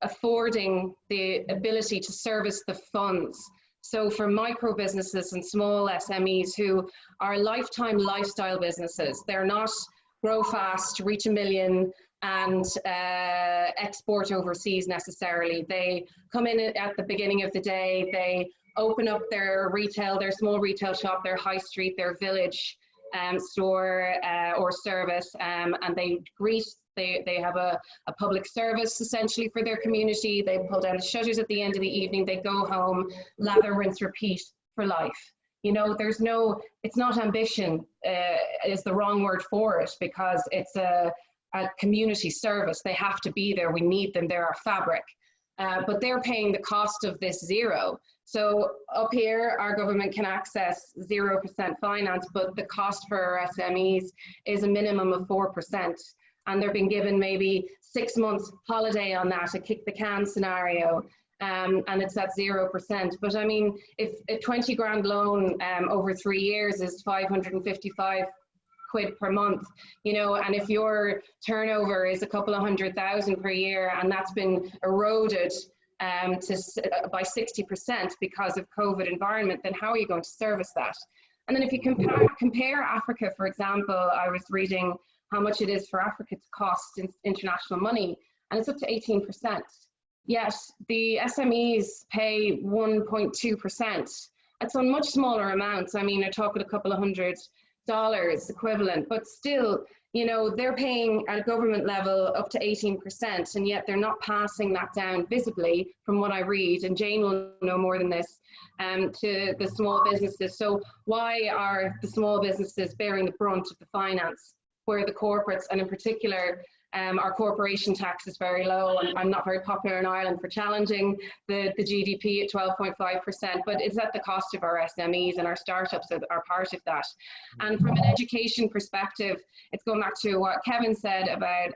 B: affording the ability to service the funds. So for micro businesses and small SMEs who are lifetime lifestyle businesses, they're not grow fast, reach 1 million and export overseas necessarily. They come in at the beginning of the day, they open up their retail, their small retail shop, their high street, their village store or service, and they have a public service essentially for their community. They pull down the shutters at the end of the evening, they go home, lather, rinse, repeat for life. It's not ambition is the wrong word for it, because it's a community service. They have to be there, we need them, they're our fabric. But they're paying the cost of this zero. So up here, our government can access 0% finance, but the cost for our SMEs is a minimum of 4%. And they're being given maybe 6 months holiday on that, a kick the can scenario. And it's at 0%. But I mean, if a 20 grand loan over 3 years is 555 quid per month, and if your turnover is a couple of 100,000 per year, and that's been eroded by 60% because of COVID environment, then how are you going to service that? And then if you compare Africa, for example, I was reading how much it is for Africa to cost in international money, and it's up to 18%. Yet the SMEs pay 1.2%. It's on much smaller amounts. I mean, they're talking a couple of $100 equivalent, but still, they're paying at a government level up to 18%, and yet they're not passing that down visibly from what I read, and Jane will know more than this, to the small businesses. So why are the small businesses bearing the brunt of the finance, where the corporates, and in particular, our corporation tax is very low, and I'm not very popular in Ireland for challenging the GDP at 12.5%, but it's at the cost of our SMEs, and our startups are part of that. And from an education perspective, it's going back to what Kevin said about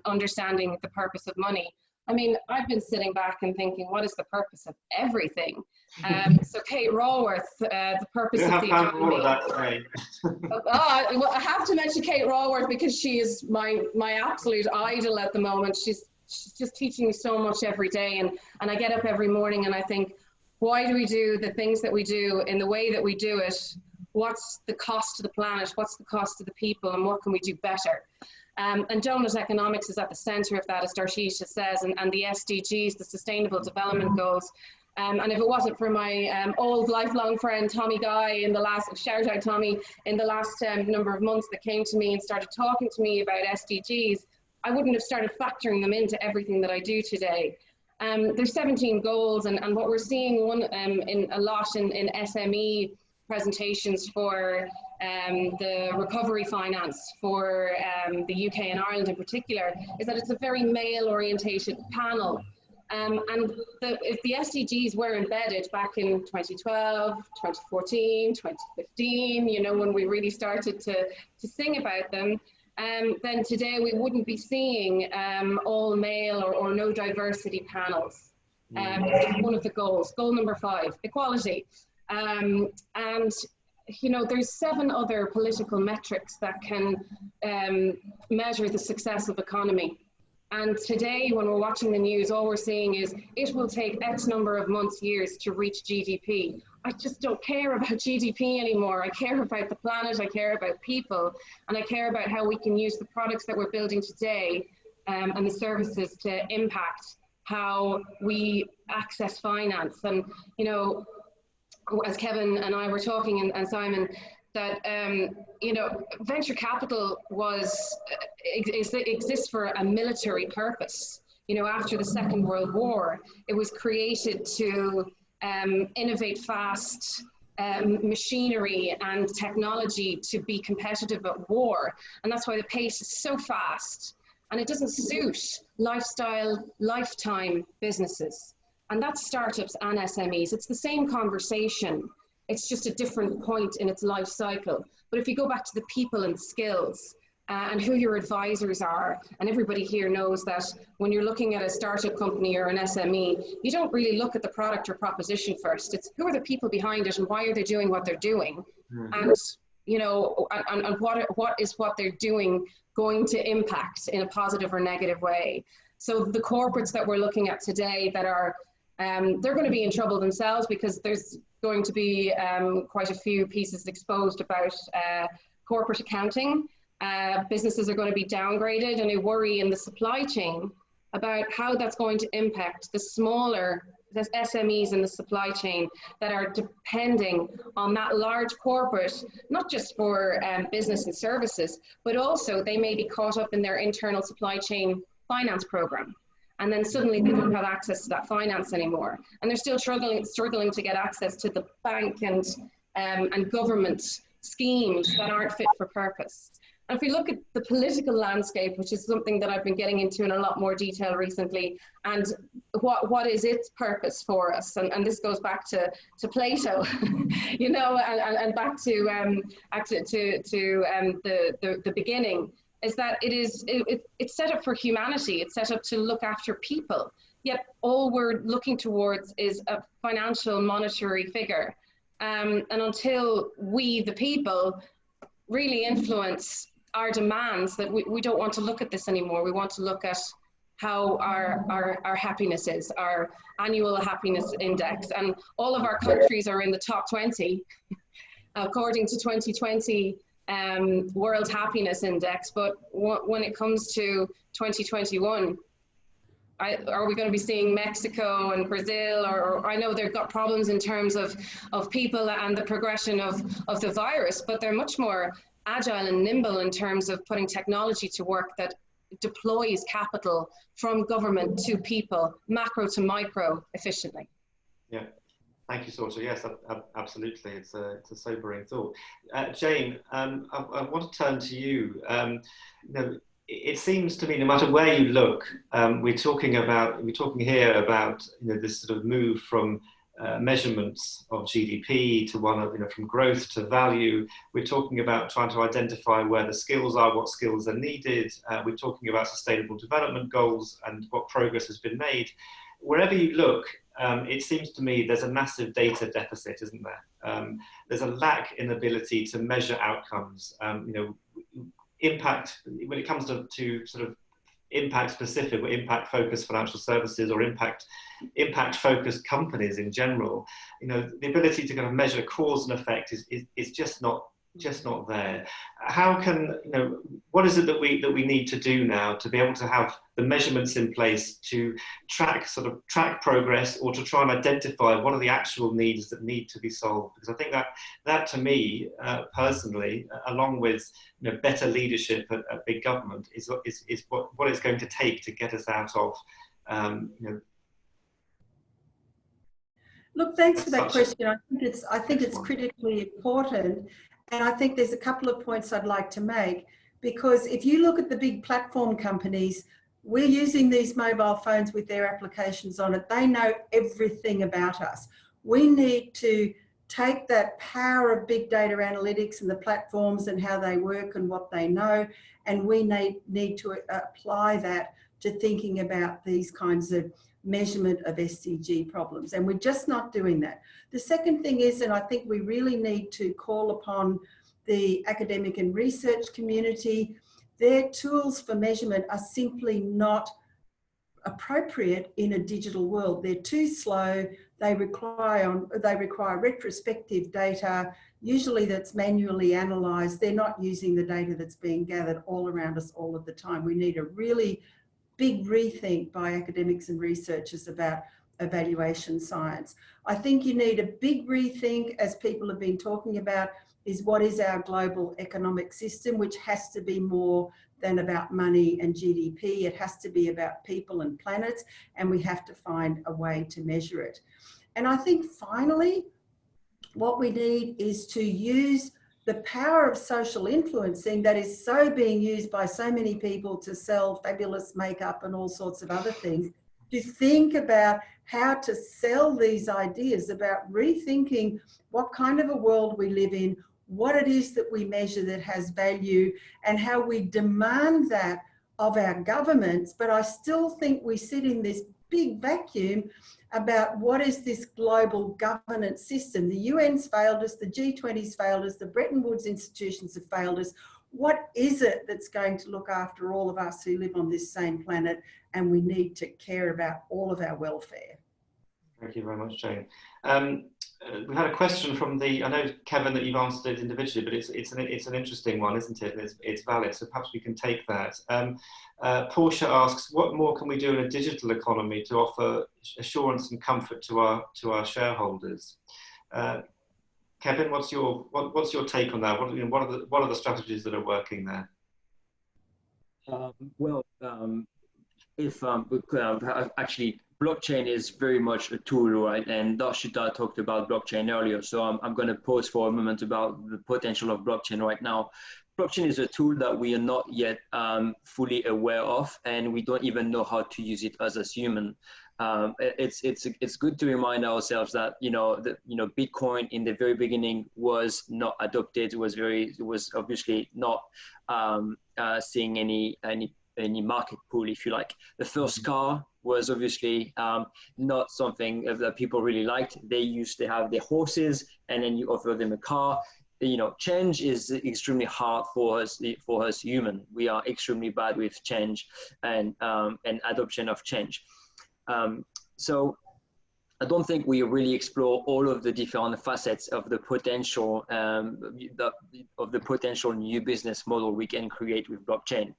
B: understanding the purpose of money. I mean, I've been sitting back and thinking, what is the purpose of everything? So Kate Raworth, the purpose of the economy. Well, I have to mention Kate Raworth because she is my absolute idol at the moment. She's just teaching me so much every day, and I get up every morning and I think, why do we do the things that we do in the way that we do it? What's the cost to the planet? What's the cost to the people? And what can we do better? And donut economics is at the center of that, as Darshita says, and the SDGs, the Sustainable Development Goals. And if it wasn't for my old lifelong friend, Tommy Guy, shout out Tommy, in the last number of months that came to me and started talking to me about SDGs, I wouldn't have started factoring them into everything that I do today. There's 17 goals, and what we're seeing in a lot in SME presentations for the recovery finance for the UK and Ireland in particular, is that it's a very male-orientated panel. And if the SDGs were embedded back in 2012, 2014, 2015, when we really started to sing about them, then today we wouldn't be seeing all male or no diversity panels. One of the goals. Goal number 5, equality. And you know, there's 7 other political metrics that can measure the success of economy. And today, when we're watching the news, all we're seeing is it will take X number of months, years to reach GDP. I just don't care about GDP anymore. I care about the planet, I care about people, and I care about how we can use the products that we're building today and the services to impact how we access finance. And, you know, as Kevin and I were talking, and Simon, that you know, venture capital exists for a military purpose. You know, after the Second World War, it was created to innovate fast machinery and technology to be competitive at war, and that's why the pace is so fast, and it doesn't suit lifetime businesses, and that's startups and SMEs. It's the same conversation. It's just a different point in its life cycle. But if you go back to the people and skills and who your advisors are, and everybody here knows that when you're looking at a startup company or an SME, you don't really look at the product or proposition first. It's who are the people behind it and why are they doing what they're doing? And, you know, and what is what they're doing going to impact in a positive or negative way? So the corporates that we're looking at today that are, they're going to be in trouble themselves, because there's going to be quite a few pieces exposed about corporate accounting. Businesses are going to be downgraded, and a worry in the supply chain about how that's going to impact the smaller, the SMEs in the supply chain that are depending on that large corporate, not just for business and services, but also they may be caught up in their internal supply chain finance program. And then suddenly they don't have access to that finance anymore. And they're still struggling to get access to the bank and government schemes that aren't fit for purpose. And if we look at the political landscape, which is something that I've been getting into in a lot more detail recently, and what is its purpose for us? And this goes back to Plato, you know, and back to the beginning. Is that it's set up for humanity. It's set up to look after people. Yet all we're looking towards is a financial monetary figure. And until we, the people, really influence our demands, that we don't want to look at this anymore. We want to look at how our happiness is, our annual happiness index. And all of our countries are in the top 20, according to 2020 World Happiness Index. But when it comes to 2021, are we going to be seeing Mexico and Brazil, or I know they've got problems in terms of people and the progression of the virus, but they're much more agile and nimble in terms of putting technology to work that deploys capital from government to people, macro to micro, efficiently.
A: Yeah. Thank you, Sorcha. Yes, absolutely. It's a sobering thought. Jane, I want to turn to you. You know, it seems to me, no matter where you look, we're talking here about, you know, this sort of move from measurements of GDP to one of, you know, from growth to value. We're talking about trying to identify where the skills are, what skills are needed. We're talking about sustainable development goals and what progress has been made. Wherever you look, it seems to me there's a massive data deficit, isn't there? There's a lack in ability to measure outcomes. You know, impact, when it comes to sort of impact specific or impact focused financial services or impact focused companies in general, you know, the ability to kind of measure cause and effect is just not there. How can, you know, what is it that we need to do now to be able to have the measurements in place to track progress, or to try and identify what are the actual needs that need to be solved? Because I think that to me personally, along with, you know, better leadership at big government, is what it's going to take to get us out of, you know.
E: Look, thanks for that question. I think it's critically important. And I think there's a couple of points I'd like to make, because if you look at the big platform companies, we're using these mobile phones with their applications on it. They know everything about us. We need to take that power of big data analytics and the platforms and how they work and what they know, and we need to apply that to thinking about these kinds of measurement of SDG problems, and we're just not doing that. The second thing is, and I think we really need to call upon the academic and research community, their tools for measurement are simply not appropriate in a digital world. They're too slow. They require retrospective data, usually that's manually analysed. They're not using the data that's being gathered all around us all of the time. We need a really big rethink by academics and researchers about evaluation science. I think you need a big rethink, as people have been talking about, is what is our global economic system, which has to be more than about money and GDP. It has to be about people and planets, and we have to find a way to measure it. And I think finally, what we need is to use the power of social influencing that is so being used by so many people to sell fabulous makeup and all sorts of other things, to think about how to sell these ideas about rethinking what kind of a world we live in, what it is that we measure that has value, and how we demand that of our governments. But I still think we sit in this big vacuum about what is this global governance system. The UN's failed us, the G20's failed us, the Bretton Woods institutions have failed us. What is it that's going to look after all of us who live on this same planet, and we need to care about all of our welfare?
A: Thank you very much, Jane. We had a question from I know, Kevin, that you've answered it individually, but it's an interesting one, isn't it? It's valid, so perhaps we can take that. Portia asks, what more can we do in a digital economy to offer assurance and comfort to our shareholders? Kevin, what's your take on that? What are the strategies that are working there?
D: Actually, blockchain is very much a tool, right? And Darshita talked about blockchain earlier, so I'm going to pause for a moment about the potential of blockchain right now. Blockchain is a tool that we are not yet fully aware of, and we don't even know how to use it as a human. It's good to remind ourselves that Bitcoin in the very beginning was not adopted. It was obviously not seeing any market pool, if you like. The first car was obviously not something that people really liked. They used to have their horses, and then you offer them a car. Change is extremely hard for us human. We are extremely bad with change and adoption of change. So I don't think we really explore all of the different facets of the potential new business model we can create with blockchain,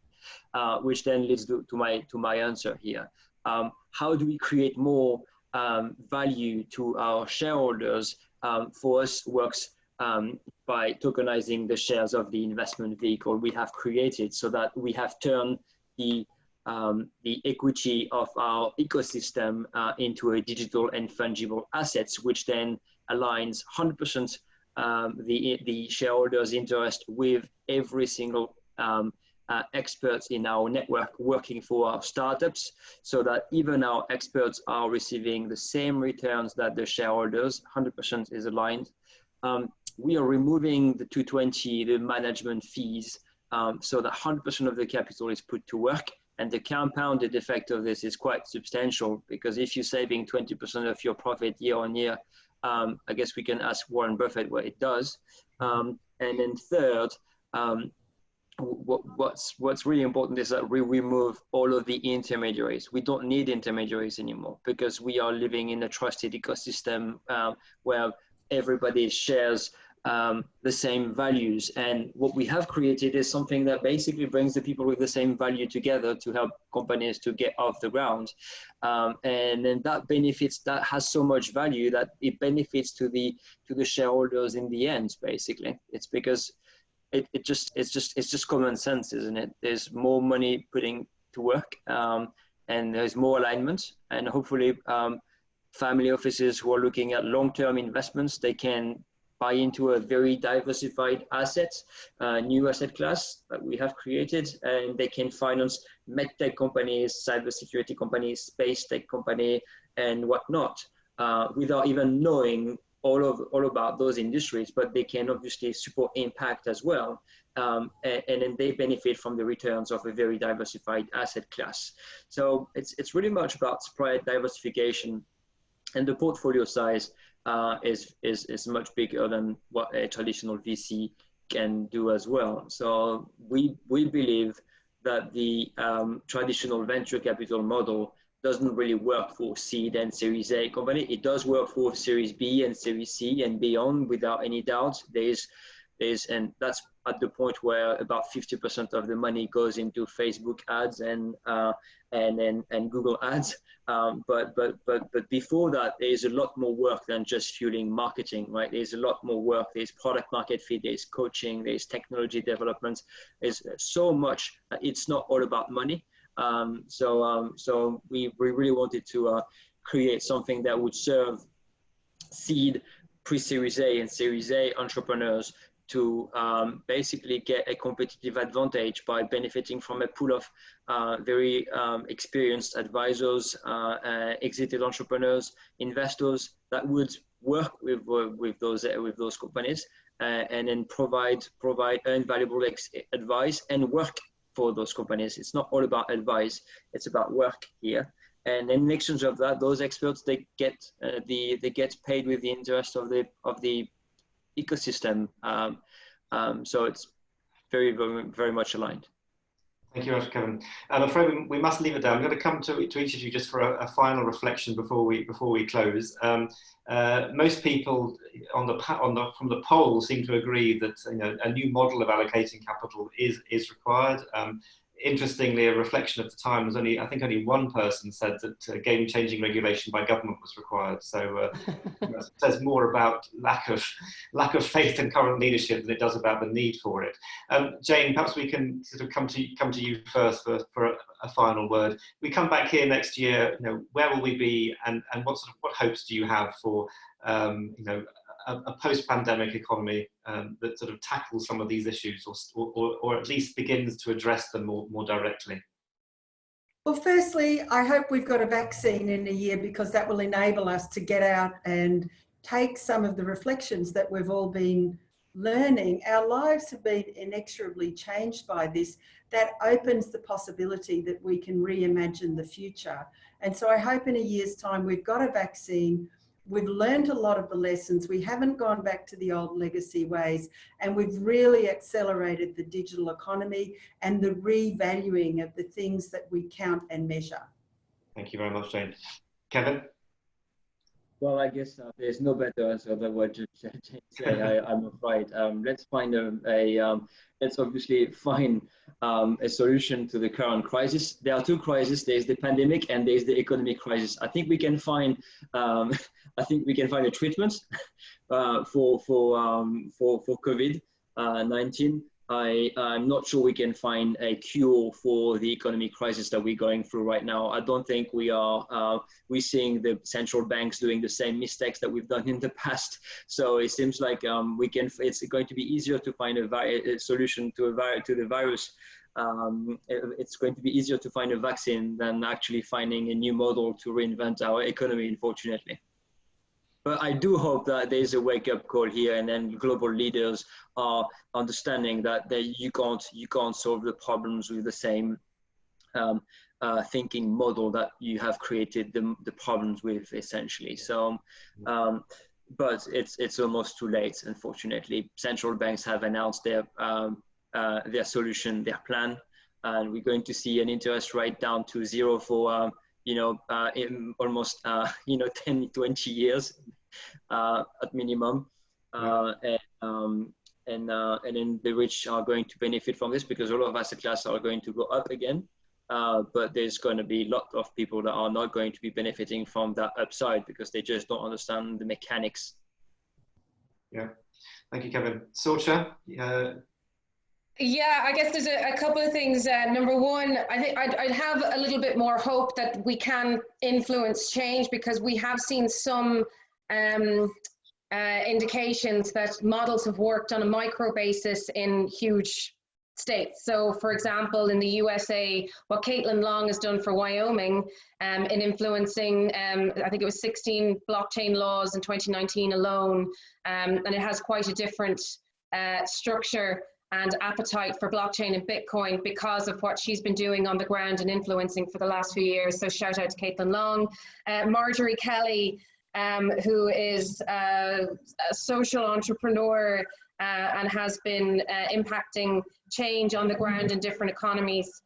D: which then leads to my answer here. How do we create more value to our shareholders? For us, works by tokenizing the shares of the investment vehicle we have created, so that we have turned the equity of our ecosystem into a digital and fungible assets, which then aligns 100% the shareholders' interest with every single experts in our network working for our startups, so that even our experts are receiving the same returns that the shareholders. 100% is aligned. We are removing the 220, the management fees, so that 100% of the capital is put to work. And the compounded effect of this is quite substantial, because if you're saving 20% of your profit year on year, I guess we can ask Warren Buffett what it does. And then third, what's really important is that we remove all of the intermediaries. We don't need intermediaries anymore, because we are living in a trusted ecosystem where everybody shares the same values. And what we have created is something that basically brings the people with the same value together to help companies to get off the ground. And then that has so much value that it benefits to the shareholders in the end, basically. It's because it's just common sense, isn't it? There's more money putting to work, and there's more alignment, and hopefully family offices who are looking at long-term investments, they can buy into a very diversified new asset class that we have created, and they can finance medtech companies, cybersecurity companies, space tech company, and whatnot, without even knowing all about those industries. But they can obviously support impact as well, and then they benefit from the returns of a very diversified asset class. So it's really much about spread diversification, and the portfolio size is much bigger than what a traditional VC can do as well. So we believe that the traditional venture capital model doesn't really work for seed and Series A company. It does work for Series B and Series C and beyond, without any doubt. And that's at the point where about 50% of the money goes into Facebook ads and Google ads. But before that, there's a lot more work than just fueling marketing, right? There's a lot more work. There's product market fit, there's coaching, there's technology development. There's so much. It's not all about money. So we really wanted to create something that would serve seed, pre-Series A and Series A entrepreneurs to basically get a competitive advantage by benefiting from a pool of very experienced advisors, exited entrepreneurs, investors that would work with those companies, and then provide invaluable advice and work for those companies. It's not all about advice; it's about work here. And in exchange of that, those experts they get paid with the interest of the ecosystem. So it's very much aligned.
A: Thank you very much, Kevin. I'm afraid we must leave it there. I'm going to come to each of you just for a final reflection before we close. Most people from the poll seem to agree that a new model of allocating capital is required. Interestingly, a reflection at the time was I think only one person said that game-changing regulation by government was required. So it says more about lack of faith in current leadership than it does about the need for it. Jane, perhaps we can sort of come to you first for a final word. We come back here next year. Where will we be, and what hopes do you have for a post-pandemic economy that sort of tackles some of these issues, or at least begins to address them more directly?
E: Well, firstly, I hope we've got a vaccine in a year, because that will enable us to get out and take some of the reflections that we've all been learning. Our lives have been inexorably changed by this. That opens the possibility that we can reimagine the future. And so I hope in a year's time we've got a vaccine. We've learned a lot of the lessons. We haven't gone back to the old legacy ways, and we've really accelerated the digital economy and the revaluing of the things that we count and measure. Thank you very much, Jane. Kevin?
D: Well, I guess there's no better answer than what Jane said. I'm afraid. Let's obviously find a solution to the current crisis. There are two crises. There's the pandemic and there's the economic crisis. I think we can find a treatment for COVID-19. I'm not sure we can find a cure for the economic crisis that we're going through right now. I don't think we're seeing the central banks doing the same mistakes that we've done in the past. So it seems like it's going to be easier to find a solution to the virus. It's going to be easier to find a vaccine than actually finding a new model to reinvent our economy, unfortunately. But I do hope that there's a wake-up call here, and then global leaders are understanding that you can't solve the problems with the same thinking model that you have created the problems with, essentially. So, but it's almost too late, unfortunately. Central banks have announced their solution, their plan, and we're going to see an interest rate down to zero for in almost 10, 20 years at minimum, and then the rich are going to benefit from this, because all of asset classes are going to go up again, but there's going to be a lot of people that are not going to be benefiting from that upside because they just don't understand the mechanics.
A: Yeah, thank you, Kevin. Sorcha?
B: Yeah, I guess there's a couple of things. Number one, I think I'd have a little bit more hope that we can influence change, because we have seen some indications that models have worked on a micro basis in huge states. So, for example, in the USA, what Caitlin Long has done for Wyoming in influencing, I think it was 16 blockchain laws in 2019 alone, and it has quite a different structure and appetite for blockchain and Bitcoin because of what she's been doing on the ground and influencing for the last few years. So shout out to Caitlin Long. Marjorie Kelly, who is a social entrepreneur and has been impacting change on the ground in different economies.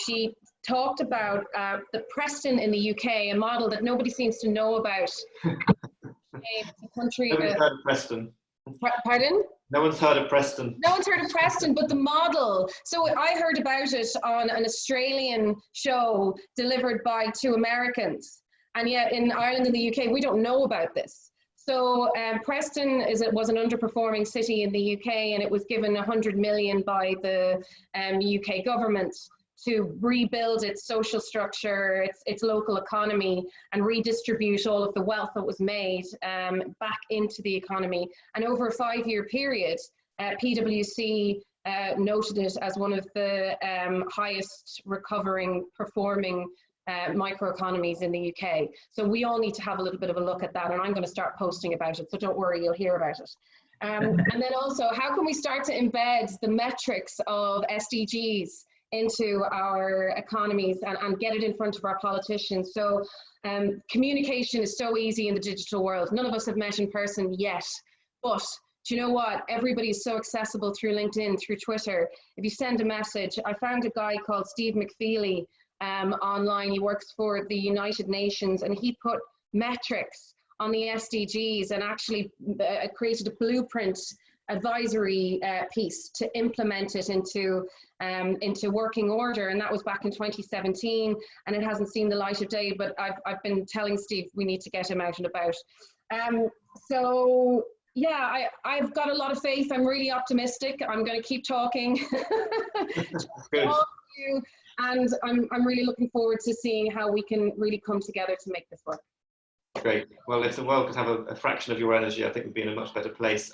B: She talked about the Preston in the UK, a model that nobody seems to know about. It's a country.
A: Nobody's heard of Preston.
B: Pardon?
A: No one's heard of Preston.
B: No one's heard of Preston, but the model. So I heard about it on an Australian show delivered by two Americans. And yet in Ireland and the UK, we don't know about this. So Preston was an underperforming city in the UK, and it was given 100 million by the UK government to rebuild its social structure, its local economy, and redistribute all of the wealth that was made back into the economy. And over a 5-year period, PwC noted it as one of the highest performing microeconomies in the UK. So we all need to have a little bit of a look at that, and I'm going to start posting about it, so don't worry, you'll hear about it. And then also, how can we start to embed the metrics of SDGs into our economies and get it in front of our politicians? So communication is so easy in the digital world. None of us have met in person yet, but do you know what? Everybody's so accessible through LinkedIn, through Twitter. If you send a message, I found a guy called Steve McFeely online. He works for the United Nations, and he put metrics on the SDGs and actually created a blueprint advisory piece to implement it into working order, and that was back in 2017, and it hasn't seen the light of day, but I've been telling Steve we need to get him out and about. So yeah, I've got a lot of faith. I'm really optimistic. I'm going to keep talking to all of you, and I'm really looking forward to seeing how we can really come together to make this work.
A: Great. Well, if the world could have a fraction of your energy, I think we'd be in a much better place.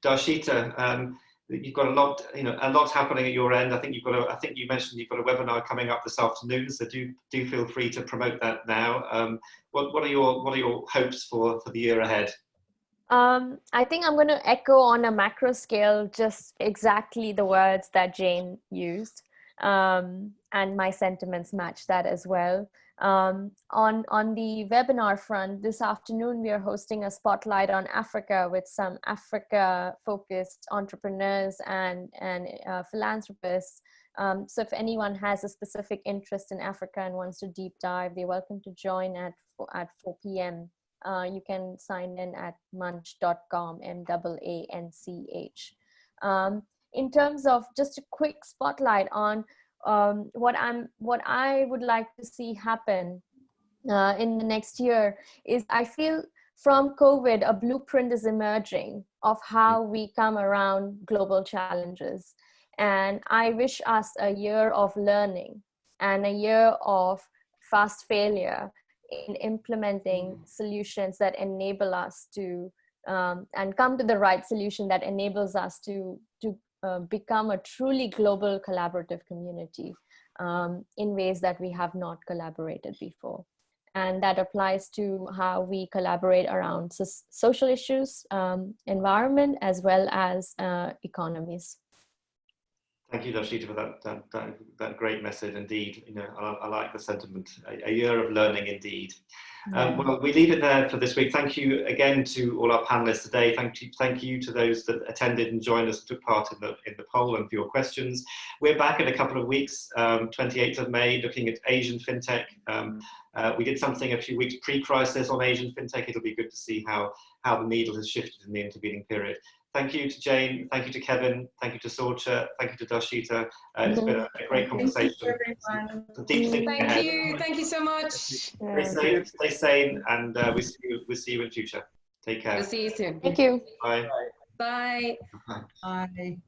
A: Darshita, you've got a lot happening at your end. I think you mentioned you've got a webinar coming up this afternoon, so do feel free to promote that now. What are your hopes for the year ahead?
C: I think I'm going to echo on a macro scale just exactly the words that Jane used, and my sentiments match that as well. On the webinar front, this afternoon we are hosting a spotlight on Africa with some Africa-focused entrepreneurs and philanthropists. So if anyone has a specific interest in Africa and wants to deep dive, they're welcome to join at 4 p.m. You can sign in at maanch.com, MAANCH. In terms of just a quick spotlight on what I would like to see happen in the next year is, I feel from COVID, a blueprint is emerging of how we come around global challenges. And I wish us a year of learning and a year of fast failure in implementing solutions that enable us to and come to the right solution that enables us to become a truly global collaborative community in ways that we have not collaborated before. And that applies to how we collaborate around social issues, environment, as well as economies.
A: Thank you, Darshita, for that great message indeed. I like the sentiment, a year of learning indeed. Well, we leave it there for this week. Thank you again to all our panelists today. Thank you to those that attended and joined us, took part in the poll, and for your questions. We're back in a couple of weeks, 28th of May, looking at Asian fintech. We did something a few weeks pre-crisis on Asian fintech. It'll be good to see how the needle has shifted in the intervening period. Thank you to Jane, thank you to Kevin, thank you to Sorcha, thank you to Darshita. It's been a great conversation.
B: Thank you so much.
A: Stay safe, stay sane, and we'll see you in future. Take care.
B: We'll see you soon.
C: Thank you.
A: Bye.
B: Bye.
E: Bye.